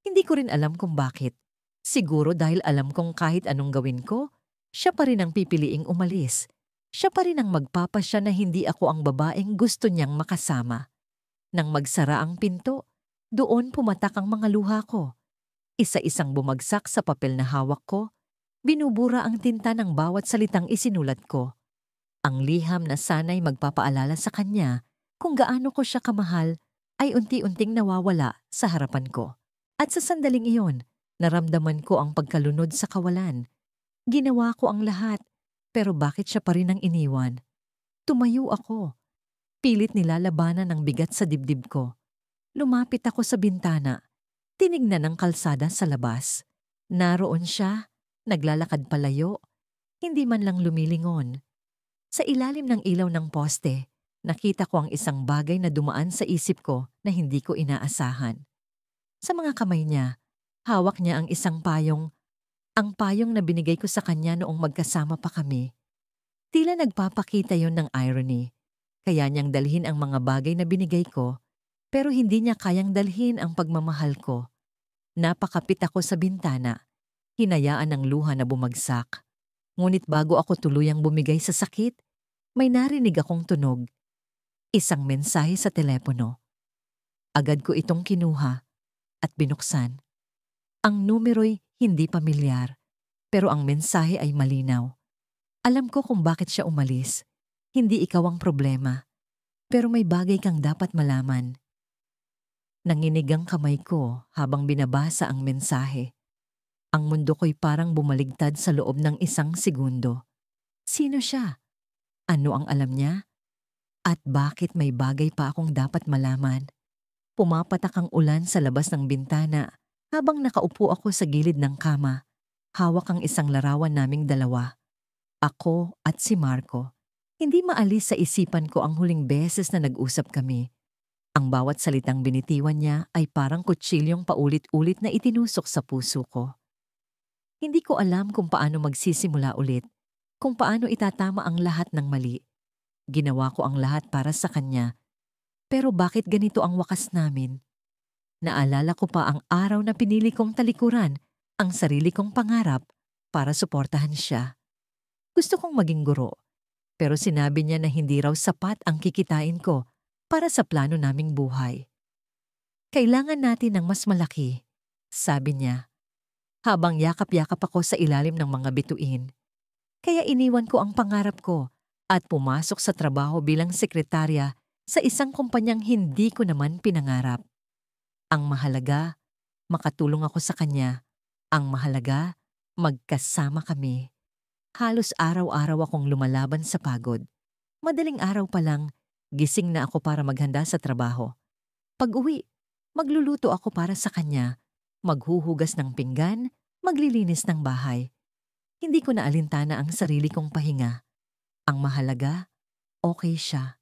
Hindi ko rin alam kung bakit. Siguro dahil alam kong kahit anong gawin ko, siya pa rin ang pipiliing umalis. Siya pa rin ang magpapasya na hindi ako ang babaeng gusto niyang makasama. Nang magsara ang pinto, doon pumatak ang mga luha ko. Isa-isang bumagsak sa papel na hawak ko, binubura ang tinta ng bawat salitang isinulat ko. Ang liham na sana'y magpapaalala sa kanya kung gaano ko siya kamahal ay unti-unting nawawala sa harapan ko. At sa sandaling iyon, naramdaman ko ang pagkalunod sa kawalan. Ginawa ko ang lahat, pero bakit siya pa rin ang iniwan? Tumayo ako. Pilit nilalabanan ang bigat sa dibdib ko. Lumapit ako sa bintana. Tinignan ang kalsada sa labas. Naroon siya, naglalakad palayo, hindi man lang lumilingon. Sa ilalim ng ilaw ng poste, nakita ko ang isang bagay na dumaan sa isip ko na hindi ko inaasahan. Sa mga kamay niya, hawak niya ang isang payong, ang payong na binigay ko sa kanya noong magkasama pa kami. Tila nagpapakita yon ng irony. Kaya niyang dalhin ang mga bagay na binigay ko, pero hindi niya kayang dalhin ang pagmamahal ko. Napakapit ako sa bintana, hinayaan ang luha na bumagsak. Ngunit bago ako tuluyang bumigay sa sakit, may narinig akong tunog. Isang mensahe sa telepono. Agad ko itong kinuha at binuksan. Ang numero'y hindi pamilyar, pero ang mensahe ay malinaw. Alam ko kung bakit siya umalis. Hindi ikaw ang problema, pero may bagay kang dapat malaman. Nanginig ang kamay ko habang binabasa ang mensahe. Ang mundo ko'y parang bumaligtad sa loob ng isang segundo. Sino siya? Ano ang alam niya? At bakit may bagay pa akong dapat malaman? Pumapatak ang ulan sa labas ng bintana habang nakaupo ako sa gilid ng kama. Hawak ang isang larawan naming dalawa. Ako at si Marco. Hindi maalis sa isipan ko ang huling beses na nag-usap kami. Ang bawat salitang binitiwan niya ay parang kutsilyong paulit-ulit na itinusok sa puso ko. Hindi ko alam kung paano magsisimula ulit, kung paano itatama ang lahat ng mali. Ginawa ko ang lahat para sa kanya. Pero bakit ganito ang wakas namin? Naalala ko pa ang araw na pinili kong talikuran ang sarili kong pangarap para suportahan siya. Gusto kong maging guro. Pero sinabi niya na hindi raw sapat ang kikitain ko para sa plano naming buhay. Kailangan natin ng mas malaki, sabi niya, habang yakap-yakap ako sa ilalim ng mga bituin. Kaya iniwan ko ang pangarap ko at pumasok sa trabaho bilang sekretarya sa isang kumpanyang hindi ko naman pinangarap. Ang mahalaga, makatulong ako sa kanya. Ang mahalaga, magkasama kami. Halos araw-araw akong lumalaban sa pagod. Madaling araw pa lang, gising na ako para maghanda sa trabaho. Pag-uwi, magluluto ako para sa kanya, maghuhugas ng pinggan, maglilinis ng bahay. Hindi ko na alintana ang sarili kong pahinga. Ang mahalaga, okay siya.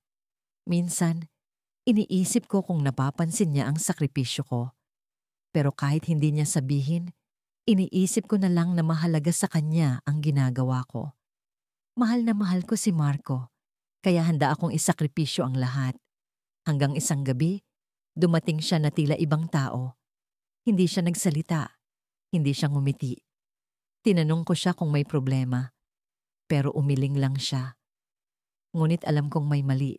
Minsan, iniisip ko kung napapansin niya ang sakripisyo ko. Pero kahit hindi niya sabihin, iniisip ko na lang na mahalaga sa kanya ang ginagawa ko. Mahal na mahal ko si Marco, kaya handa akong isakripisyo ang lahat. Hanggang isang gabi, Dumating siya na tila ibang tao. Hindi siya nagsalita. Hindi siya ngumiti. Tinanong ko siya kung may problema. Pero umiling lang siya. Ngunit alam kong may mali.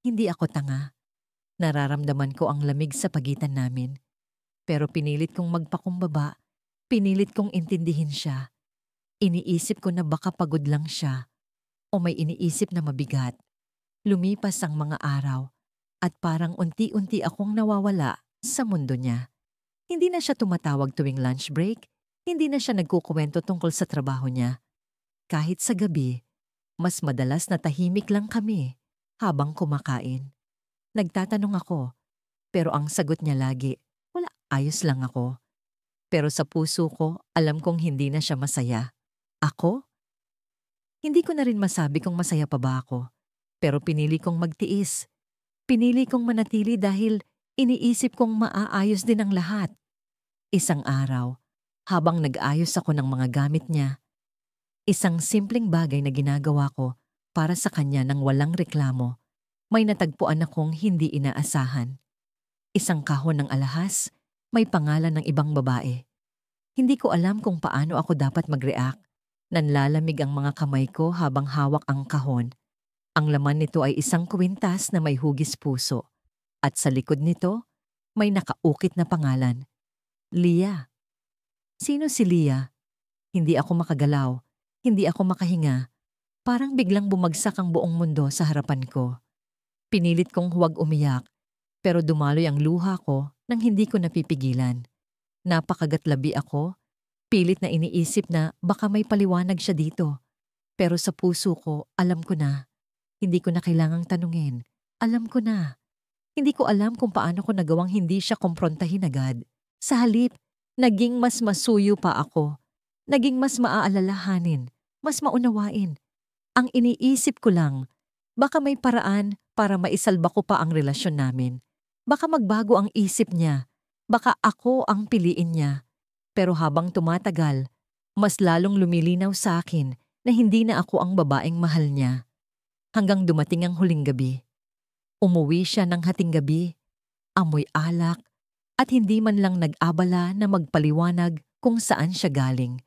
Hindi ako tanga. Nararamdaman ko ang lamig sa pagitan namin. Pero pinilit kong magpakumbaba. Pinilit kong intindihin siya. Iniisip ko na baka pagod lang siya. O may iniisip na mabigat. Lumipas ang mga araw. At parang unti-unti akong nawawala sa mundo niya. Hindi na siya tumatawag tuwing lunch break. Hindi na siya nagkukuwento tungkol sa trabaho niya. Kahit sa gabi, mas madalas na tahimik lang kami habang kumakain. Nagtatanong ako, pero ang sagot niya lagi, wala, ayos lang ako. Pero sa puso ko, alam kong hindi na siya masaya. Ako? Hindi ko na rin masabi kung masaya pa ba ako. Pero pinili kong magtiis. Pinili kong manatili dahil iniisip kong maaayos din ang lahat. Isang araw, habang nag-ayos ako ng mga gamit niya, isang simpleng bagay na ginagawa ko para sa kanya nang walang reklamo, may natagpuan akong hindi inaasahan. Isang kahon ng alahas, may pangalan ng ibang babae. Hindi ko alam kung paano ako dapat mag-react. Nanlalamig ang mga kamay ko habang hawak ang kahon. Ang laman nito ay isang kwintas na may hugis puso. At sa likod nito, may nakaukit na pangalan. Leah. Sino si Leah? Hindi ako makagalaw. Hindi ako makahinga. Parang biglang bumagsak ang buong mundo sa harapan ko. Pinilit kong huwag umiyak, pero dumaloy ang luha ko nang hindi ko napipigilan. Napakagatlabi ako. Pilit na iniisip na baka may paliwanag siya dito. Pero sa puso ko, alam ko na. Hindi ko na kailangang tanungin. Alam ko na. Hindi ko alam kung paano ko nagawang hindi siya kumprontahin agad. Sa halip, naging mas masuyo pa ako. Naging mas maaalalahanin, mas maunawain. Ang iniisip ko lang, baka may paraan para maisalba ko pa ang relasyon namin. Baka magbago ang isip niya. Baka ako ang piliin niya. Pero habang tumatagal, mas lalong lumilinaw sa akin na hindi na ako ang babaeng mahal niya. Hanggang dumating ang huling gabi. Umuwi siya ng hating gabi, amoy alak, at hindi man lang nag-abala na magpaliwanag kung saan siya galing.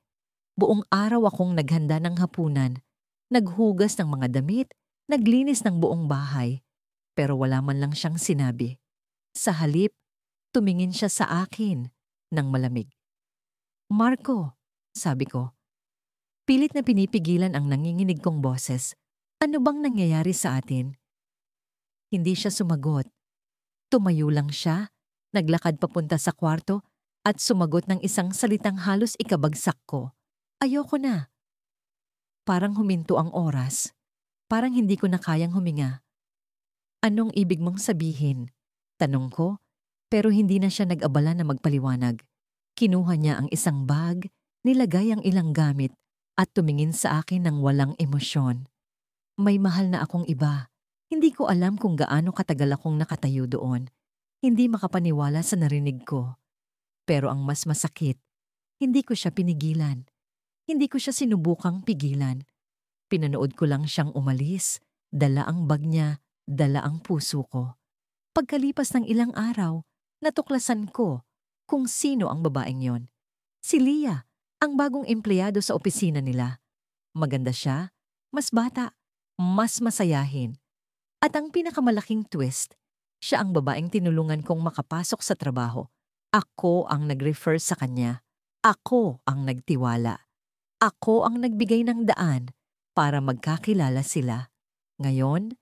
Buong araw akong naghanda ng hapunan, naghugas ng mga damit, naglinis ng buong bahay, pero wala man lang siyang sinabi. Sa halip, tumingin siya sa akin ng malamig. Marco, sabi ko. Pilit na pinipigilan ang nanginginig kong boses. Ano bang nangyayari sa atin? Hindi siya sumagot. Tumayo lang siya, naglakad papunta sa kwarto at sumagot ng isang salitang halos ikabagsak ko. Ayoko na. Parang huminto ang oras. Parang hindi ko na kayang huminga. Anong ibig mong sabihin? Tanong ko, pero hindi na siya nag-abala na magpaliwanag. Kinuha niya ang isang bag, nilagay ang ilang gamit at tumingin sa akin ng walang emosyon. May mahal na akong iba. Hindi ko alam kung gaano katagal akong nakatayo doon. Hindi makapaniwala sa narinig ko. Pero ang mas masakit, hindi ko siya pinigilan. Hindi ko siya sinubukang pigilan. Pinanood ko lang siyang umalis, dala ang bag niya, dala ang puso ko. Pagkalipas ng ilang araw, natuklasan ko kung sino ang babaeng yon. Si Leah, ang bagong empleyado sa opisina nila. Maganda siya, mas bata, mas masayahin. At ang pinakamalaking twist, siya ang babaeng tinulungan kong makapasok sa trabaho. Ako ang nag-refer sa kanya. Ako ang nagtiwala. Ako ang nagbigay ng daan para magkakilala sila. Ngayon,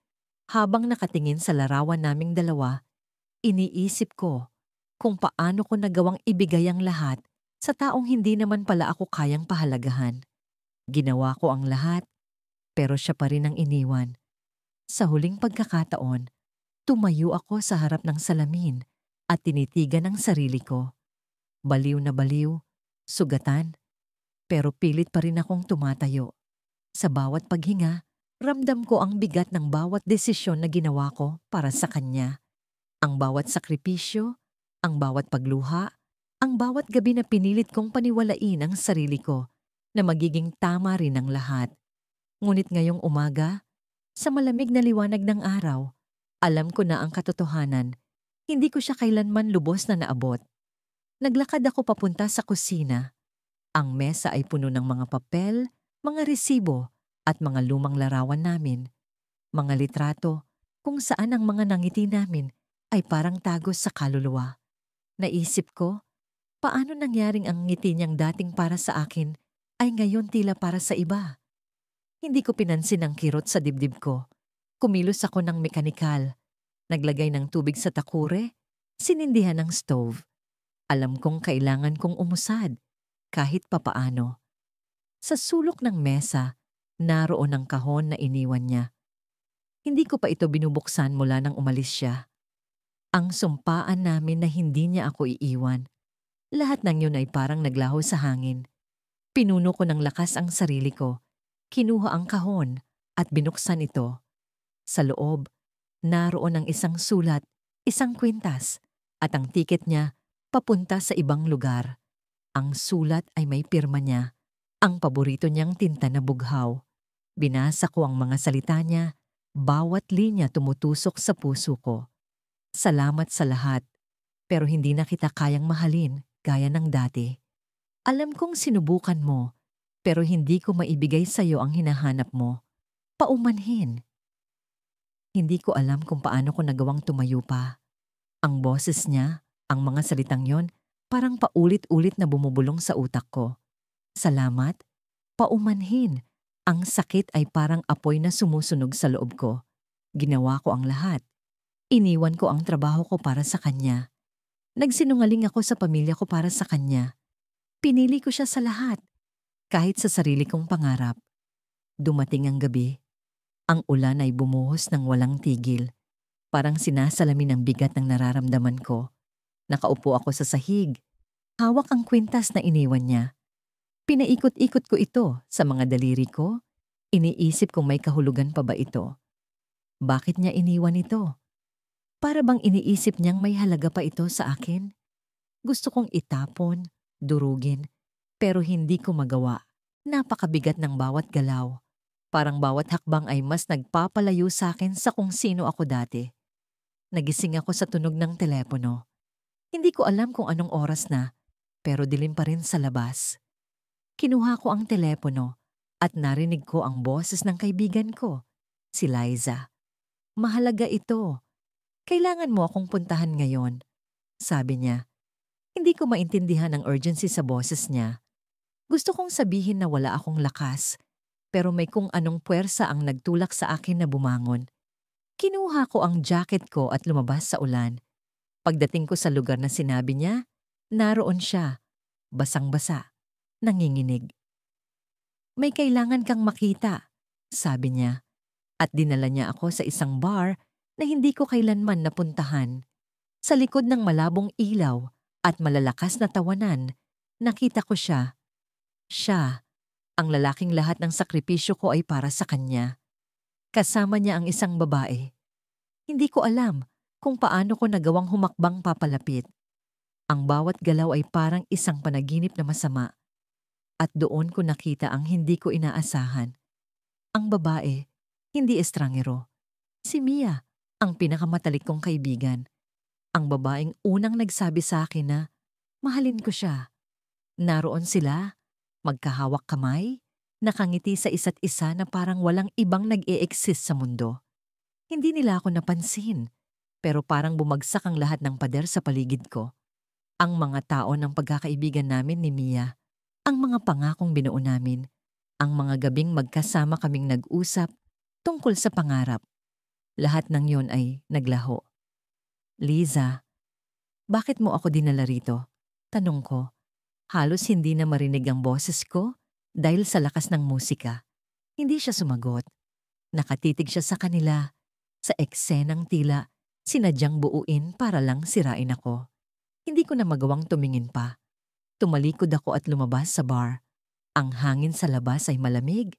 habang nakatingin sa larawan naming dalawa, iniisip ko kung paano ko nagawang ibigay ang lahat sa taong hindi naman pala ako kayang pahalagahan. Ginawa ko ang lahat, pero siya pa rin ang iniwan. Sa huling pagkakataon, tumayo ako sa harap ng salamin at tinitigan ang sarili ko. Baliw na baliw, sugatan, pero pilit pa rin akong tumatayo. Sa bawat paghinga, ramdam ko ang bigat ng bawat desisyon na ginawa ko para sa kanya. Ang bawat sakripisyo, ang bawat pagluha, ang bawat gabi na pinilit kong paniwalain ang sarili ko na magiging tama rin ang lahat. Ngunit ngayong umaga, sa malamig na liwanag ng araw, alam ko na ang katotohanan. Hindi ko siya kailanman lubos na naabot. Naglakad ako papunta sa kusina. Ang mesa ay puno ng mga papel, mga resibo, at mga lumang larawan namin. Mga litrato kung saan ang mga nangiti namin ay parang tagos sa kaluluwa. Naisip ko, paano nangyaring ang ngiti niyang dating para sa akin ay ngayon tila para sa iba? Hindi ko pinansin ang kirot sa dibdib ko. Kumilos ako ng mekanikal. Naglagay ng tubig sa takure, sinindihan ng stove. Alam kong kailangan kong umusad, kahit papaano. Sa sulok ng mesa, naroon ang kahon na iniwan niya. Hindi ko pa ito binubuksan mula nang umalis siya. Ang sumpaan namin na hindi niya ako iiwan. Lahat ng yun ay parang naglaho sa hangin. Pinuno ko ng lakas ang sarili ko. Kinuha ang kahon at binuksan ito. Sa loob, naroon ang isang sulat, isang kwintas, at ang tiket niya papunta sa ibang lugar. Ang sulat ay may pirma niya, ang paborito niyang tinta na bughaw. Binasa ko ang mga salita niya, bawat linya tumutusok sa puso ko. Salamat sa lahat, pero hindi na kita kayang mahalin gaya ng dati. Alam kong sinubukan mo, pero hindi ko maibigay sa iyo ang hinahanap mo. Paumanhin. Hindi ko alam kung paano ko nagawang tumayo pa. Ang boses niya, ang mga salitang yon, parang paulit-ulit na bumubulong sa utak ko. Salamat, paumanhin. Ang sakit ay parang apoy na sumusunog sa loob ko. Ginawa ko ang lahat. Iniwan ko ang trabaho ko para sa kanya. Nagsinungaling ako sa pamilya ko para sa kanya. Pinili ko siya sa lahat, kahit sa sarili kong pangarap. Dumating ang gabi. Ang ulan ay bumuhos ng walang tigil. Parang sinasalamin ang bigat ng nararamdaman ko. Nakaupo ako sa sahig. Hawak ang kwintas na iniwan niya. Pinaikot-ikot ko ito sa mga daliri ko. Iniisip kung may kahulugan pa ba ito. Bakit niya iniwan ito? Para bang iniisip niyang may halaga pa ito sa akin? Gusto kong itapon, durugin, pero hindi ko magawa. Napakabigat ng bawat galaw. Parang bawat hakbang ay mas nagpapalayo sa akin sa kung sino ako dati. Nagising ako sa tunog ng telepono. Hindi ko alam kung anong oras na, pero dilim pa rin sa labas. Kinuha ko ang telepono at narinig ko ang boses ng kaibigan ko, si Liza. Mahalaga ito. Kailangan mo akong puntahan ngayon, sabi niya. Hindi ko maintindihan ang urgency sa boses niya. Gusto kong sabihin na wala akong lakas, pero may kung anong puwersa ang nagtulak sa akin na bumangon. Kinuha ko ang jacket ko at lumabas sa ulan. Pagdating ko sa lugar na sinabi niya, naroon siya, basang-basa, nanginginig. May kailangan kang makita, sabi niya, at dinala niya ako sa isang bar na hindi ko kailanman napuntahan. Sa likod ng malabong ilaw at malalakas na tawanan, nakita ko siya. Siya, ang lalaking lahat ng sakripisyo ko ay para sa kanya. Kasama niya ang isang babae. Hindi ko alam kung paano ko nagawang humakbang papalapit. Ang bawat galaw ay parang isang panaginip na masama. At doon ko nakita ang hindi ko inaasahan. Ang babae, hindi estrangero. Si Mia, ang pinakamatalik kong kaibigan. Ang babaeng unang nagsabi sa akin na mahalin ko siya. Naroon sila, magkahawak kamay, nakangiti sa isa't isa na parang walang ibang nag-e-exist sa mundo. Hindi nila ako napansin, pero parang bumagsak ang lahat ng pader sa paligid ko. Ang mga tao ng pagkakaibigan namin ni Mia, ang mga pangakong binuo namin, ang mga gabing magkasama kaming nag-usap tungkol sa pangarap. Lahat ng yon ay naglaho. Liza, bakit mo ako dinala rito? Tanong ko. Halos hindi na marinig ang boses ko dahil sa lakas ng musika. Hindi siya sumagot. Nakatitig siya sa kanila, sa eksenang tila sinadyang buuin para lang sirain ako. Hindi ko na magawang tumingin pa. Tumalikod ako at lumabas sa bar. Ang hangin sa labas ay malamig,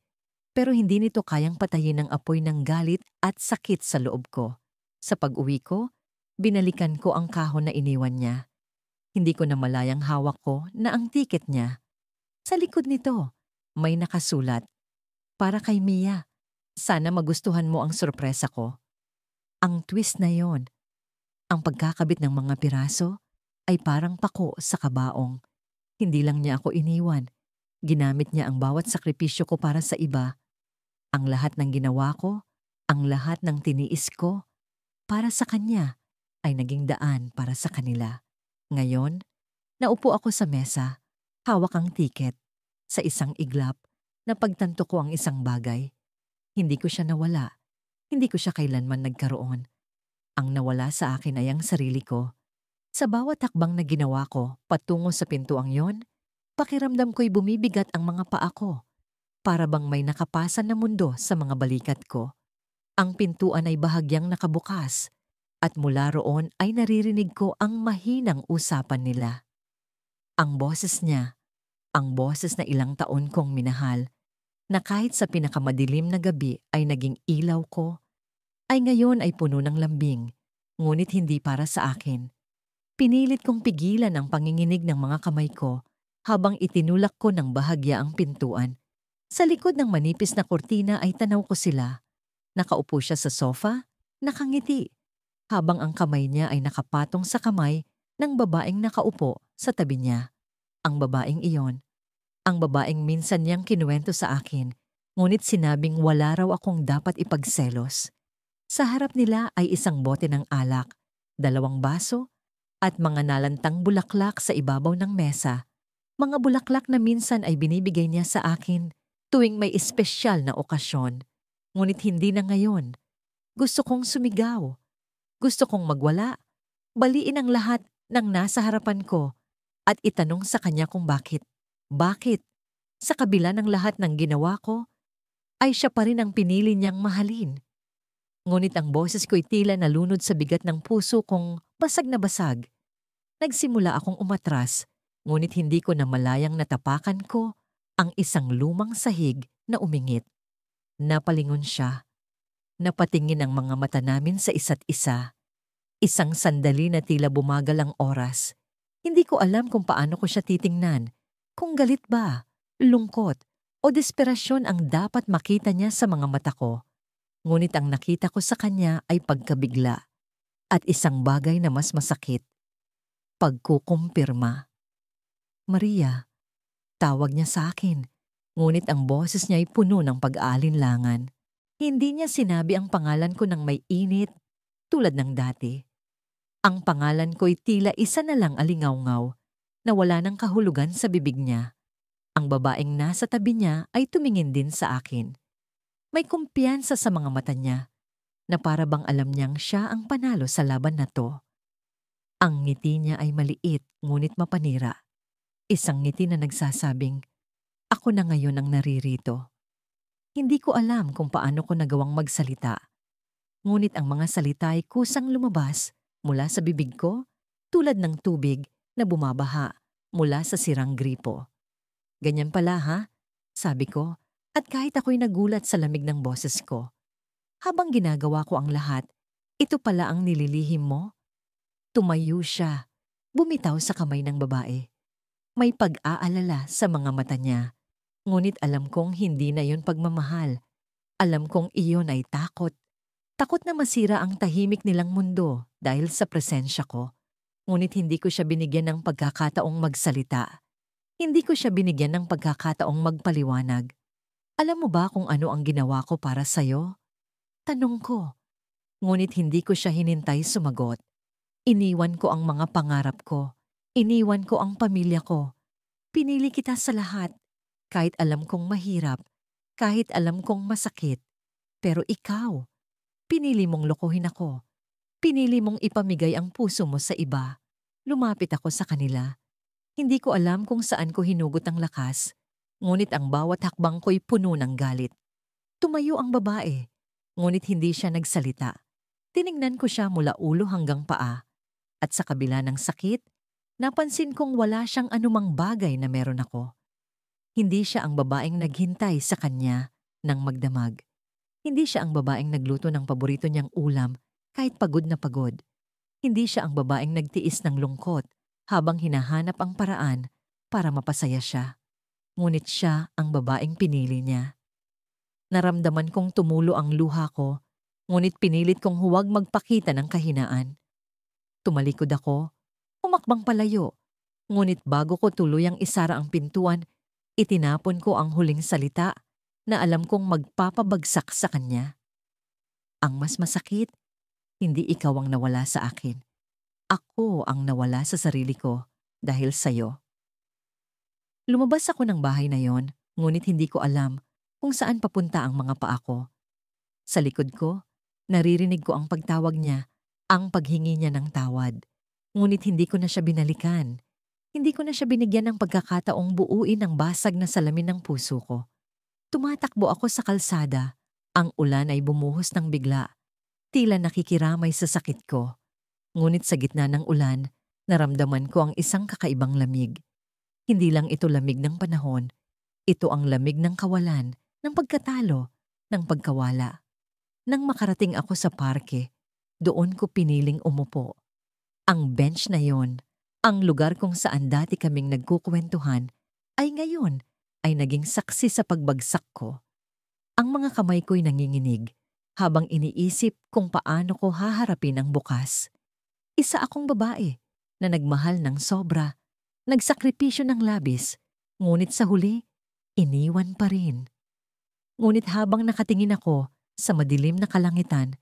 pero hindi nito kayang patayin ang apoy ng galit at sakit sa loob ko. Sa pag-uwi ko, binalikan ko ang kahon na iniwan niya. Hindi ko na malayang hawak ko na ang tiket niya. Sa likod nito, may nakasulat. Para kay Mia, sana magustuhan mo ang sorpresa ko. Ang twist na yon, Ang pagkakabit ng mga piraso ay parang pako sa kabaong. Hindi lang niya ako iniwan. Ginamit niya ang bawat sakripisyo ko para sa iba. Ang lahat ng ginawa ko, ang lahat ng tiniis ko, para sa kanya ay naging daan para sa kanila. Ngayon, naupo ako sa mesa, hawak ang tiket. Sa isang iglap, napagtanto ko ang isang bagay. Hindi ko siya nawala. Hindi ko siya kailanman nagkaroon. Ang nawala sa akin ay ang sarili ko. Sa bawat hakbang na ginawa ko patungo sa pintuang yon, pakiramdam ko'y bumibigat ang mga paa ko. Para bang may nakapasan na mundo sa mga balikat ko. Ang pintuan ay bahagyang nakabukas at mula roon ay naririnig ko ang mahinang usapan nila. Ang boses niya, ang boses na ilang taon kong minahal, na kahit sa pinakamadilim na gabi ay naging ilaw ko, ay ngayon ay puno ng lambing, ngunit hindi para sa akin. Pinilit kong pigilan ang panginginig ng mga kamay ko habang itinulak ko ng bahagya ang pintuan. Sa likod ng manipis na kurtina ay tanaw ko sila. Nakaupo siya sa sofa, nakangiti, habang ang kamay niya ay nakapatong sa kamay ng babaeng nakaupo sa tabi niya. Ang babaeng iyon, ang babaeng minsan niyang kinuwento sa akin, ngunit sinabing wala raw akong dapat ipagselos. Sa harap nila ay isang bote ng alak, 2 baso, at mga nalantang bulaklak sa ibabaw ng mesa. Mga bulaklak na minsan ay binibigay niya sa akin tuwing may espesyal na okasyon. Ngunit hindi na ngayon. Gusto kong sumigaw. Gusto kong magwala. Baliin ang lahat ng nasa harapan ko at itanong sa kanya kung bakit. Bakit? Sa kabila ng lahat ng ginawa ko, ay siya pa rin ang pinili niyang mahalin. Ngunit ang boses ko'y tila nalunod sa bigat ng puso kong basag na basag. Nagsimula akong umatras, ngunit hindi ko namalayang natapakan ko ang isang lumang sahig na umingit. Napalingon siya. Napatingin ang mga mata namin sa isa't isa. Isang sandali na tila bumagal ang oras. Hindi ko alam kung paano ko siya titingnan. Kung galit ba, lungkot, o desperasyon ang dapat makita niya sa mga mata ko. Ngunit ang nakita ko sa kanya ay pagkabigla. At isang bagay na mas masakit. Pagkukumpirma. Maria, tawag niya sa akin. Ngunit ang boses niya ay puno ng pag-aalinlangan. Hindi niya sinabi ang pangalan ko ng may init tulad ng dati. Ang pangalan ko'y tila isa na lang alingawngaw na wala ng kahulugan sa bibig niya. Ang babaeng nasa tabi niya ay tumingin din sa akin. May kumpiyansa sa mga mata niya na para bang alam niyang siya ang panalo sa laban na to. Ang ngiti niya ay maliit ngunit mapanira. Isang ngiti na nagsasabing, "Ako na ngayon ang naririto." Hindi ko alam kung paano ko nagawang magsalita. Ngunit ang mga salita ay kusang lumabas mula sa bibig ko tulad ng tubig na bumabaha mula sa sirang gripo. "Ganyan pala ha?" sabi ko, at kahit ako'y nagulat sa lamig ng boses ko. "Habang ginagawa ko ang lahat, ito pala ang nililihim mo?" Tumayo siya, bumitaw sa kamay ng babae. May pag-aalala sa mga mata niya. Ngunit alam kong hindi na yun pagmamahal. Alam kong iyon ay takot. Takot na masira ang tahimik nilang mundo dahil sa presensya ko. Ngunit hindi ko siya binigyan ng pagkakataong magsalita. Hindi ko siya binigyan ng pagkakataong magpaliwanag. "Alam mo ba kung ano ang ginawa ko para sa'yo?" Tanong ko. Ngunit hindi ko siya hinintay sumagot. Iniwan ko ang mga pangarap ko. Iniwan ko ang pamilya ko. Pinili kita sa lahat. Kahit alam kong mahirap. Kahit alam kong masakit. Pero ikaw, pinili mong lokohin ako. Pinili mong ipamigay ang puso mo sa iba. Lumapit ako sa kanila. Hindi ko alam kung saan ko hinugot ang lakas. Ngunit ang bawat hakbang ko'y puno ng galit. Tumayo ang babae. Ngunit hindi siya nagsalita. Tiningnan ko siya mula ulo hanggang paa. At sa kabila ng sakit, napansin kong wala siyang anumang bagay na meron ako. Hindi siya ang babaeng naghintay sa kanya ng magdamag. Hindi siya ang babaeng nagluto ng paborito niyang ulam kahit pagod na pagod. Hindi siya ang babaeng nagtiis ng lungkot habang hinahanap ang paraan para mapasaya siya. Ngunit siya ang babaeng pinili niya. Naramdaman kong tumulo ang luha ko, ngunit pinilit kong huwag magpakita ng kahinaan. Tumalikod ako, humakbang palayo. Ngunit bago ko tuluyang isara ang pintuan, itinapon ko ang huling salita na alam kong magpapabagsak sa kanya. Ang mas masakit, hindi ikaw ang nawala sa akin. Ako ang nawala sa sarili ko dahil sa'yo. Lumabas ako ng bahay na yon, ngunit hindi ko alam kung saan papunta ang mga paa ko. Sa likod ko, naririnig ko ang pagtawag niya, ang paghingi niya ng tawad. Ngunit hindi ko na siya binalikan. Hindi ko na siya binigyan ng pagkakataong buuin ang basag na salamin ng puso ko. Tumatakbo ako sa kalsada. Ang ulan ay bumuhos ng bigla. Tila nakikiramay sa sakit ko. Ngunit sa gitna ng ulan, naramdaman ko ang isang kakaibang lamig. Hindi lang ito lamig ng panahon. Ito ang lamig ng kawalan, ng pagkatalo, ng pagkawala. Nang makarating ako sa parke, doon ko piniling umupo. Ang bench na yon, ang lugar kung saan dati kaming nagkukwentuhan, ay ngayon ay naging saksi sa pagbagsak ko. Ang mga kamay ko'y nanginginig habang iniisip kung paano ko haharapin ang bukas. Isa akong babae na nagmahal ng sobra, nagsakripisyo ng labis, ngunit sa huli, iniwan pa rin. Ngunit habang nakatingin ako sa madilim na kalangitan,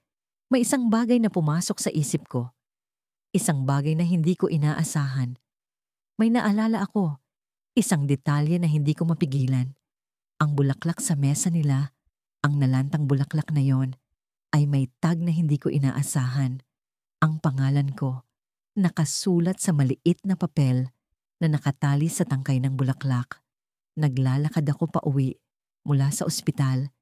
may isang bagay na pumasok sa isip ko. Isang bagay na hindi ko inaasahan. May naalala ako, isang detalye na hindi ko mapigilan. Ang bulaklak sa mesa nila, ang nalantang bulaklak na yon, ay may tag na hindi ko inaasahan. Ang pangalan ko, nakasulat sa maliit na papel na nakatali sa tangkay ng bulaklak. Naglalakad ako pauwi mula sa ospital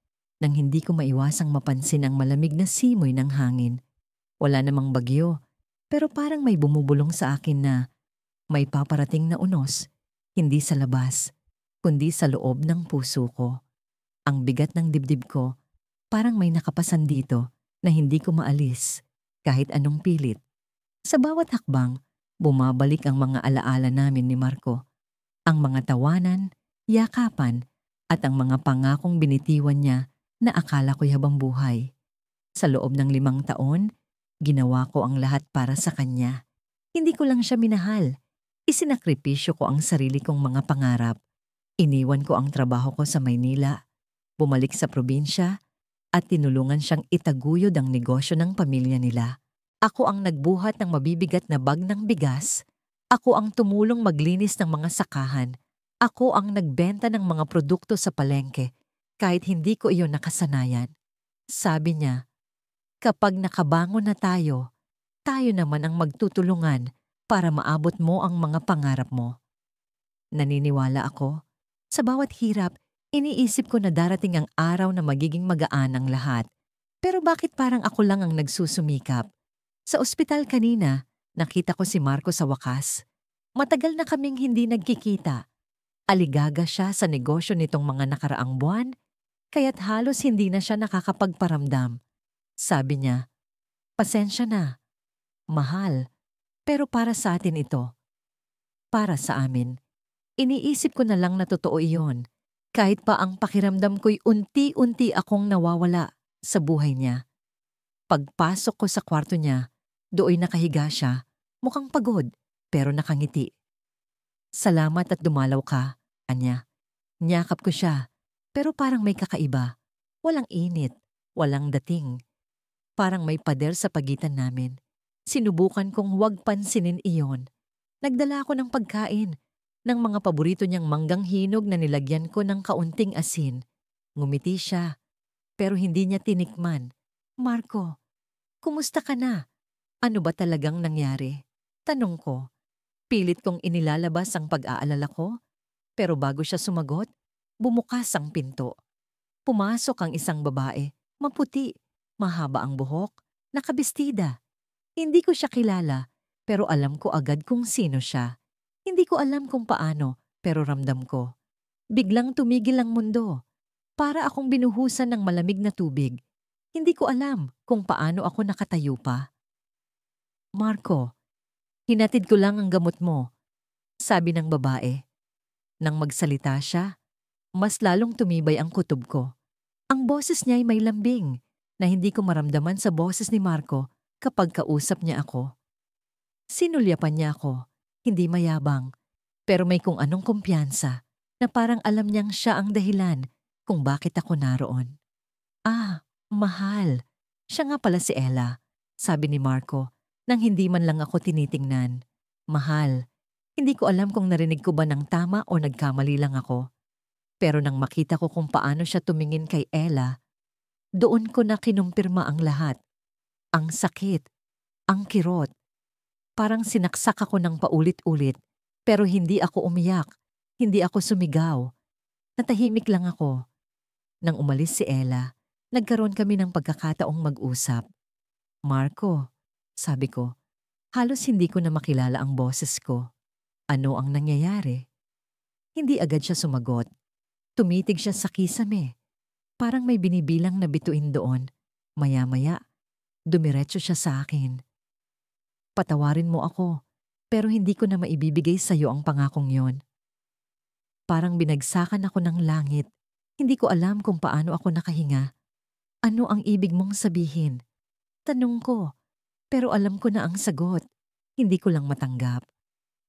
nang hindi ko maiwasang mapansin ang malamig na simoy ng hangin. Wala namang bagyo, pero parang may bumubulong sa akin na may paparating na unos, hindi sa labas, kundi sa loob ng puso ko. Ang bigat ng dibdib ko, parang may nakapasan dito na hindi ko maalis kahit anong pilit. Sa bawat hakbang, bumabalik ang mga alaala namin ni Marco. Ang mga tawanan, yakapan, at ang mga pangakong binitiwan niya na akala ko'y habang buhay. Sa loob ng 5 taon, ginawa ko ang lahat para sa kanya. Hindi ko lang siya minahal. Isinakripisyo ko ang sarili kong mga pangarap. Iniwan ko ang trabaho ko sa Maynila, bumalik sa probinsya, at tinulungan siyang itaguyod ang negosyo ng pamilya nila. Ako ang nagbuhat ng mabibigat na bag ng bigas. Ako ang tumulong maglinis ng mga sakahan. Ako ang nagbenta ng mga produkto sa palengke kahit hindi ko iyon nakasanayan. Sabi niya, kapag nakabangon na tayo, tayo naman ang magtutulungan para maabot mo ang mga pangarap mo. Naniniwala ako. Sa bawat hirap, iniisip ko na darating ang araw na magiging magaan ang lahat. Pero bakit parang ako lang ang nagsusumikap? Sa ospital kanina, nakita ko si Marco sa wakas. Matagal na kaming hindi nagkikita. Aligaga siya sa negosyo nitong mga nakaraang buwan, kaya't halos hindi na siya nakakapagparamdam. Sabi niya, pasensya na. Mahal, pero para sa atin ito. Para sa amin. Iniisip ko na lang na totoo iyon. Kahit pa ang pakiramdam ko'y unti-unti akong nawawala sa buhay niya. Pagpasok ko sa kwarto niya, do'y nakahiga siya, mukhang pagod, pero nakangiti. Salamat at dumalaw ka, anya. Niyakap ko siya, pero parang may kakaiba. Walang init, walang dating. Parang may pader sa pagitan namin. Sinubukan kong huwag pansinin iyon. Nagdala ako ng pagkain, ng mga paborito niyang manggang hinog na nilagyan ko ng kaunting asin. Ngumiti siya, pero hindi niya tinikman. Marco, kumusta ka na? Ano ba talagang nangyari? Tanong ko. Pilit kong inilalabas ang pag-aalala ko, pero bago siya sumagot, bumukas ang pinto. Pumasok ang isang babae, maputi, mahaba ang buhok, nakabestida. Hindi ko siya kilala, pero alam ko agad kung sino siya. Hindi ko alam kung paano, pero ramdam ko. Biglang tumigil ang mundo. Para akong binuhusan ng malamig na tubig. Hindi ko alam kung paano ako nakatayo pa. Marco, hinatid ko lang ang gamot mo, sabi ng babae. Nang magsalita siya, mas lalong tumibay ang kutob ko. Ang boses niya ay may lambing na hindi ko maramdaman sa boses ni Marco kapag kausap niya ako. Sinulyapan niya ako, hindi mayabang, pero may kung anong kumpiyansa na parang alam niyang siya ang dahilan kung bakit ako naroon. Ah, mahal. Siya nga pala si Ella, sabi ni Marco, nang hindi man lang ako tinitingnan. Mahal. Hindi ko alam kung narinig ko ba ng tama o nagkamali lang ako. Pero nang makita ko kung paano siya tumingin kay Ella, doon ko na kinumpirma ang lahat. Ang sakit, ang kirot. Parang sinaksak ako ng paulit-ulit, pero hindi ako umiyak, hindi ako sumigaw. Natahimik lang ako. Nang umalis si Ella, nagkaroon kami ng pagkakataong mag-usap. Marco, sabi ko, halos hindi ko na makilala ang boses ko. Ano ang nangyayari? Hindi agad siya sumagot. Tumitig siya sa kisame. Parang may binibilang na bituin doon. Maya-maya, dumiretso siya sa akin. Patawarin mo ako, pero hindi ko na maibibigay sa iyo ang pangakong yon. Parang binagsakan ako ng langit. Hindi ko alam kung paano ako nakahinga. Ano ang ibig mong sabihin? Tanong ko, pero alam ko na ang sagot. Hindi ko lang matanggap.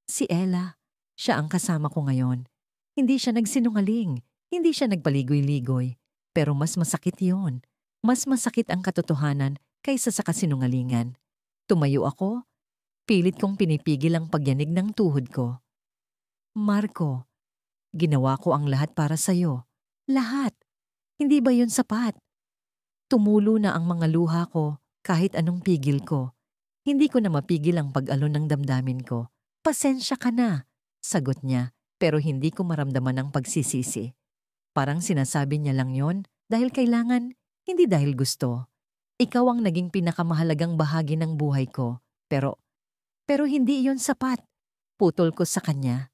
Si Ella, siya ang kasama ko ngayon. Hindi siya nagsinungaling, hindi siya nagpaligoy-ligoy. Pero mas masakit yon. Mas masakit ang katotohanan kaysa sa kasinungalingan. Tumayo ako, pilit kong pinipigil ang pagyanig ng tuhod ko. Marco, ginawa ko ang lahat para sa'yo. Lahat. Hindi ba yun sapat? Tumulo na ang mga luha ko kahit anong pigil ko. Hindi ko na mapigil ang pag-alon ng damdamin ko. Pasensya ka na, sagot niya, pero hindi ko maramdaman ang pagsisisi. Parang sinasabi niya lang yon dahil kailangan, hindi dahil gusto. Ikaw ang naging pinakamahalagang bahagi ng buhay ko, pero hindi iyon sapat. Putol ko sa kanya.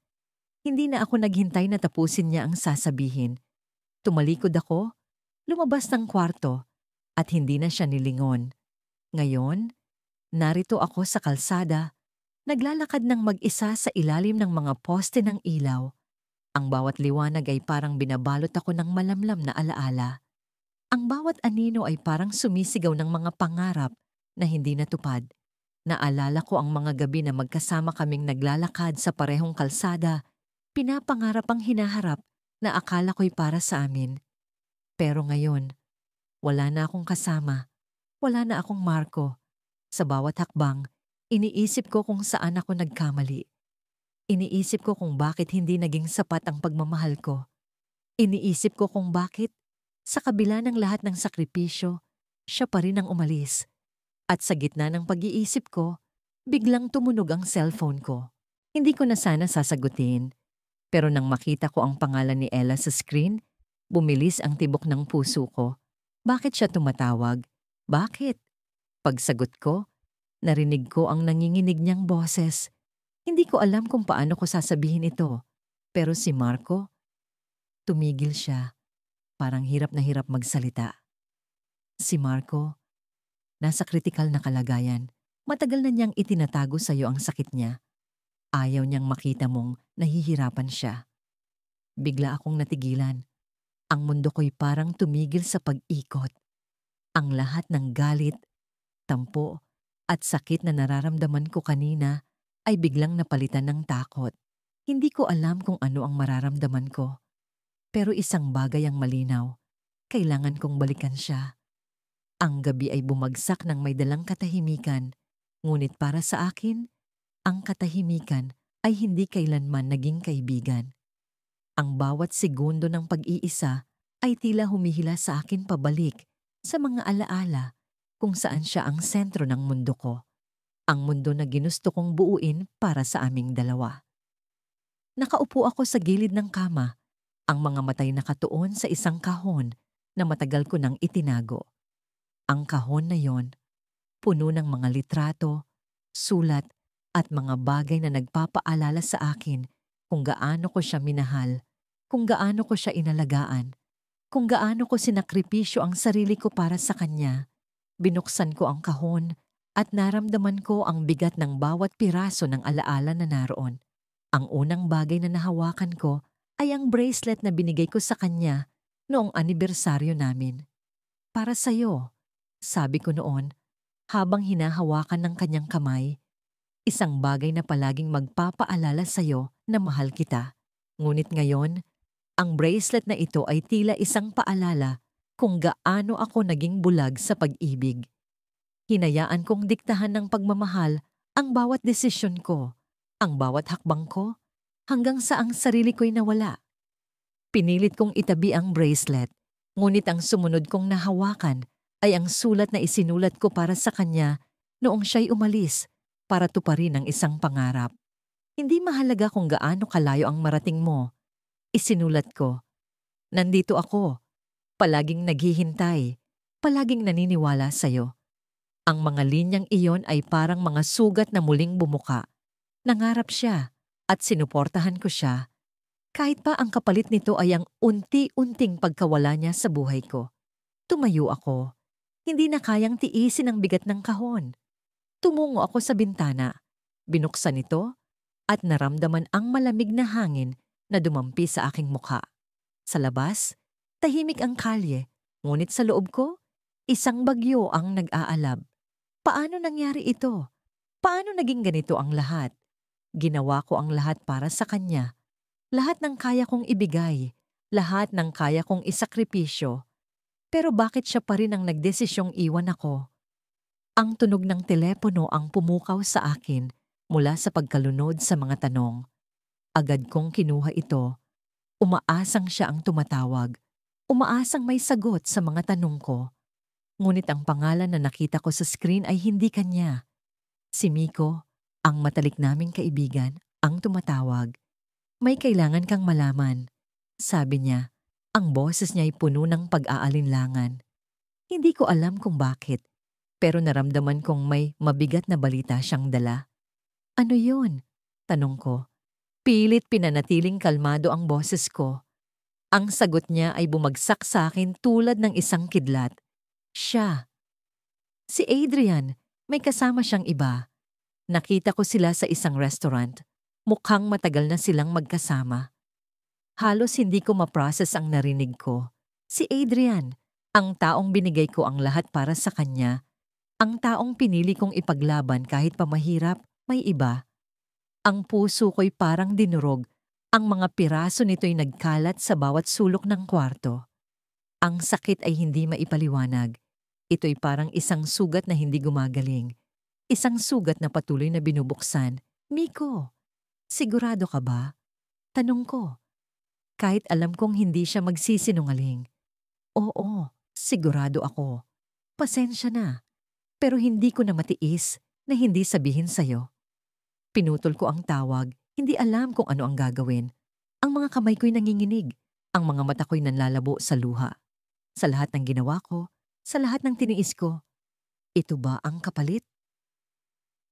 Hindi na ako naghintay na tapusin niya ang sasabihin. Tumalikod ako, lumabas ng kwarto, at hindi na siya nilingon. Ngayon, narito ako sa kalsada, naglalakad ng mag-isa sa ilalim ng mga poste ng ilaw. Ang bawat liwanag ay parang binabalot ako ng malamlam na alaala. Ang bawat anino ay parang sumisigaw ng mga pangarap na hindi natupad. Naalala ko ang mga gabi na magkasama kaming naglalakad sa parehong kalsada, pinapangarap ang hinaharap na akala ko'y para sa amin. Pero ngayon, wala na akong kasama, wala na akong Marco. Sa bawat hakbang, iniisip ko kung saan ako nagkamali. Iniisip ko kung bakit hindi naging sapat ang pagmamahal ko. Iniisip ko kung bakit, sa kabila ng lahat ng sakripisyo, siya pa rin ang umalis. At sa gitna ng pag-iisip ko, biglang tumunog ang cellphone ko. Hindi ko na sana sasagutin. Pero nang makita ko ang pangalan ni Ella sa screen, bumilis ang tibok ng puso ko. Bakit siya tumatawag? Bakit? Pagsagot ko, narinig ko ang nanginginig niyang boses. Hindi ko alam kung paano ko sasabihin ito. Pero si Marco, tumigil siya. Parang hirap na hirap magsalita. Si Marco, nasa kritikal na kalagayan. Matagal na niyang itinatago sa iyo ang sakit niya. Ayaw niyang makita mong nahihirapan siya. Bigla akong natigilan. Ang mundo ko'y parang tumigil sa pag-ikot. Ang lahat ng galit, tampo, at sakit na nararamdaman ko kanina ay biglang napalitan ng takot. Hindi ko alam kung ano ang mararamdaman ko. Pero isang bagay ang malinaw. Kailangan kong balikan siya. Ang gabi ay bumagsak ng may dalang katahimikan. Ngunit para sa akin, ang katahimikan ay hindi kailanman naging kaibigan. Ang bawat segundo ng pag-iisa ay tila humihila sa akin pabalik sa mga alaala kung saan siya ang sentro ng mundo ko. Ang mundo na ginusto kong buuin para sa aming dalawa. Nakaupo ako sa gilid ng kama, ang mga matay nakatuon sa isang kahon na matagal ko nang itinago. Ang kahon na yon, puno ng mga litrato, sulat, at mga bagay na nagpapaalala sa akin kung gaano ko siya minahal, kung gaano ko siya inalagaan, kung gaano ko sinakripisyo ang sarili ko para sa kanya. Binuksan ko ang kahon at naramdaman ko ang bigat ng bawat piraso ng alaala na naroon. Ang unang bagay na nahawakan ko ay ang bracelet na binigay ko sa kanya noong anibersaryo namin. Para sa'yo, sabi ko noon, habang hinahawakan ng kanyang kamay. Isang bagay na palaging magpapaalala sa'yo na mahal kita. Ngunit ngayon, ang bracelet na ito ay tila isang paalala kung gaano ako naging bulag sa pag-ibig. Hinayaan kong diktahan ng pagmamahal ang bawat desisyon ko, ang bawat hakbang ko, hanggang sa ang sarili ko'y nawala. Pinilit kong itabi ang bracelet, ngunit ang sumunod kong nahawakan ay ang sulat na isinulat ko para sa kanya noong siya'y umalis para tuparin ang isang pangarap. Hindi mahalaga kung gaano kalayo ang marating mo. Isinulat ko, nandito ako, palaging naghihintay, palaging naniniwala sa'yo. Ang mga linyang iyon ay parang mga sugat na muling bumuka. Nangarap siya at sinuportahan ko siya. Kahit pa ang kapalit nito ay ang unti-unting pagkawala niya sa buhay ko. Tumayo ako. Hindi na kayang tiisin ang bigat ng kahon. Tumungo ako sa bintana. Binuksan ito at naramdaman ang malamig na hangin na dumampi sa aking mukha. Sa labas, tahimik ang kalye, ngunit sa loob ko, isang bagyo ang nag-aalab. Paano nangyari ito? Paano naging ganito ang lahat? Ginawa ko ang lahat para sa kanya. Lahat ng kaya kong ibigay, lahat ng kaya kong isakripisyo. Pero bakit siya pa rin ang nagdesisyong iwan ako? Ang tunog ng telepono ang pumukaw sa akin mula sa pagkalunod sa mga tanong. Agad kong kinuha ito. Umaasang siya ang tumatawag. Umaasang may sagot sa mga tanong ko. Ngunit ang pangalan na nakita ko sa screen ay hindi kanya. Si Miko, ang matalik naming kaibigan, ang tumatawag. May kailangan kang malaman. Sabi niya, ang boses niya ay puno ng pag-aalinlangan. Hindi ko alam kung bakit, pero naramdaman kong may mabigat na balita siyang dala. Ano yun? Tanong ko. Pilit pinanatiling kalmado ang boses ko. Ang sagot niya ay bumagsak sa akin tulad ng isang kidlat. Siya. Si Adrian, may kasama siyang iba. Nakita ko sila sa isang restaurant. Mukhang matagal na silang magkasama. Halos hindi ko ma-process ang narinig ko. Si Adrian, ang taong binigay ko ang lahat para sa kanya. Ang taong pinili kong ipaglaban kahit pa mahirap, may iba. Ang puso ko'y parang dinurog. Ang mga piraso nito'y nagkalat sa bawat sulok ng kwarto. Ang sakit ay hindi maipaliwanag. Ito'y parang isang sugat na hindi gumagaling. Isang sugat na patuloy na binubuksan. Miko, sigurado ka ba? Tanong ko. Kahit alam kong hindi siya magsisinungaling. Oo, sigurado ako. Pasensya na. Pero hindi ko na matiis na hindi sabihin sa'yo. Pinutol ko ang tawag. Hindi alam kung ano ang gagawin. Ang mga kamay ko'y nanginginig. Ang mga mata ko'y nanlalabo sa luha. Sa lahat ng ginawa ko, sa lahat ng tiniis ko, ito ba ang kapalit?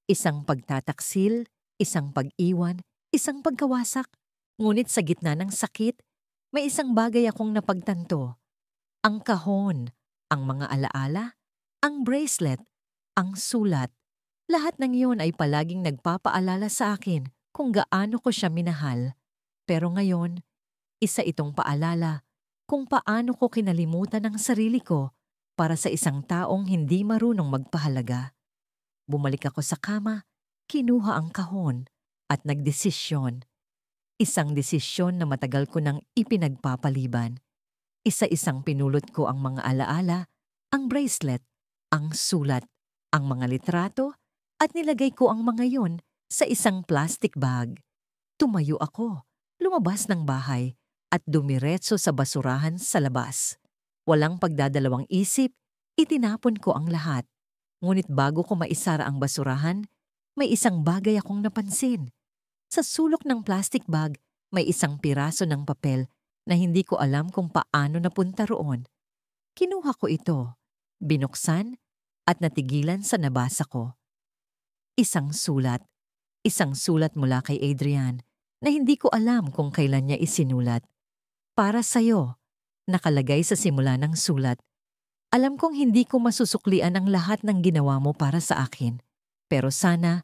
Isang pagtataksil, isang pag-iwan, isang pagkawasak. Ngunit sa gitna ng sakit, may isang bagay akong napagtanto. Ang kahon, ang mga alaala, ang bracelet, ang sulat. Lahat ng iyon ay palaging nagpapaalala sa akin kung gaano ko siya minahal. Pero ngayon, isa itong paalala kung paano ko kinalimutan ang sarili ko para sa isang taong hindi marunong magpahalaga. Bumalik ako sa kama, kinuha ang kahon at nagdesisyon. Isang desisyon na matagal ko nang ipinagpapaliban. Isa-isang pinulot ko ang mga alaala, ang bracelet, ang sulat, ang mga litrato at nilagay ko ang mga yon sa isang plastic bag. Tumayo ako, lumabas ng bahay at dumiretso sa basurahan sa labas. Walang pagdadalawang isip, itinapon ko ang lahat. Ngunit bago ko maisara ang basurahan, may isang bagay akong napansin. Sa sulok ng plastic bag, may isang piraso ng papel na hindi ko alam kung paano napunta roon. Kinuha ko ito, binuksan, at natigilan sa nabasa ko. Isang sulat mula kay Adrian na hindi ko alam kung kailan niya isinulat. Para sa'yo, nakalagay sa simula ng sulat. Alam kong hindi ko masusuklian ang lahat ng ginawa mo para sa akin. Pero sana,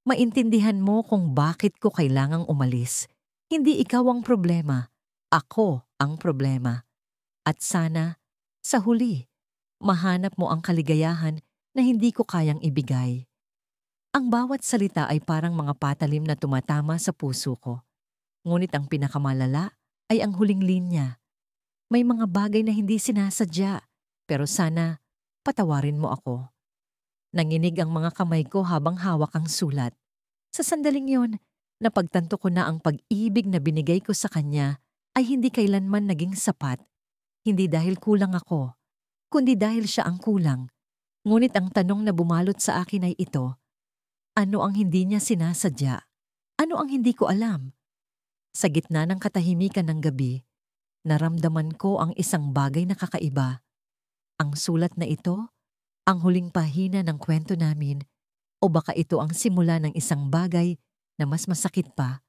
maintindihan mo kung bakit ko kailangang umalis. Hindi ikaw ang problema. Ako ang problema. At sana, sa huli, mahanap mo ang kaligayahan na hindi ko kayang ibigay. Ang bawat salita ay parang mga patalim na tumatama sa puso ko. Ngunit ang pinakamalala ay ang huling linya. May mga bagay na hindi sinasadya, pero sana patawarin mo ako. Nanginig ang mga kamay ko habang hawak ang sulat. Sa sandaling yon, napagtanto ko na ang pag-ibig na binigay ko sa kanya ay hindi kailanman naging sapat. Hindi dahil kulang ako, kundi dahil siya ang kulang. Ngunit ang tanong na bumalot sa akin ay ito, ano ang hindi niya sinasadya? Ano ang hindi ko alam? Sa gitna ng katahimikan ng gabi, naramdaman ko ang isang bagay na kakaiba. Ang sulat na ito, ang huling pahina ng kwento namin, o baka ito ang simula ng isang bagay na mas masakit pa,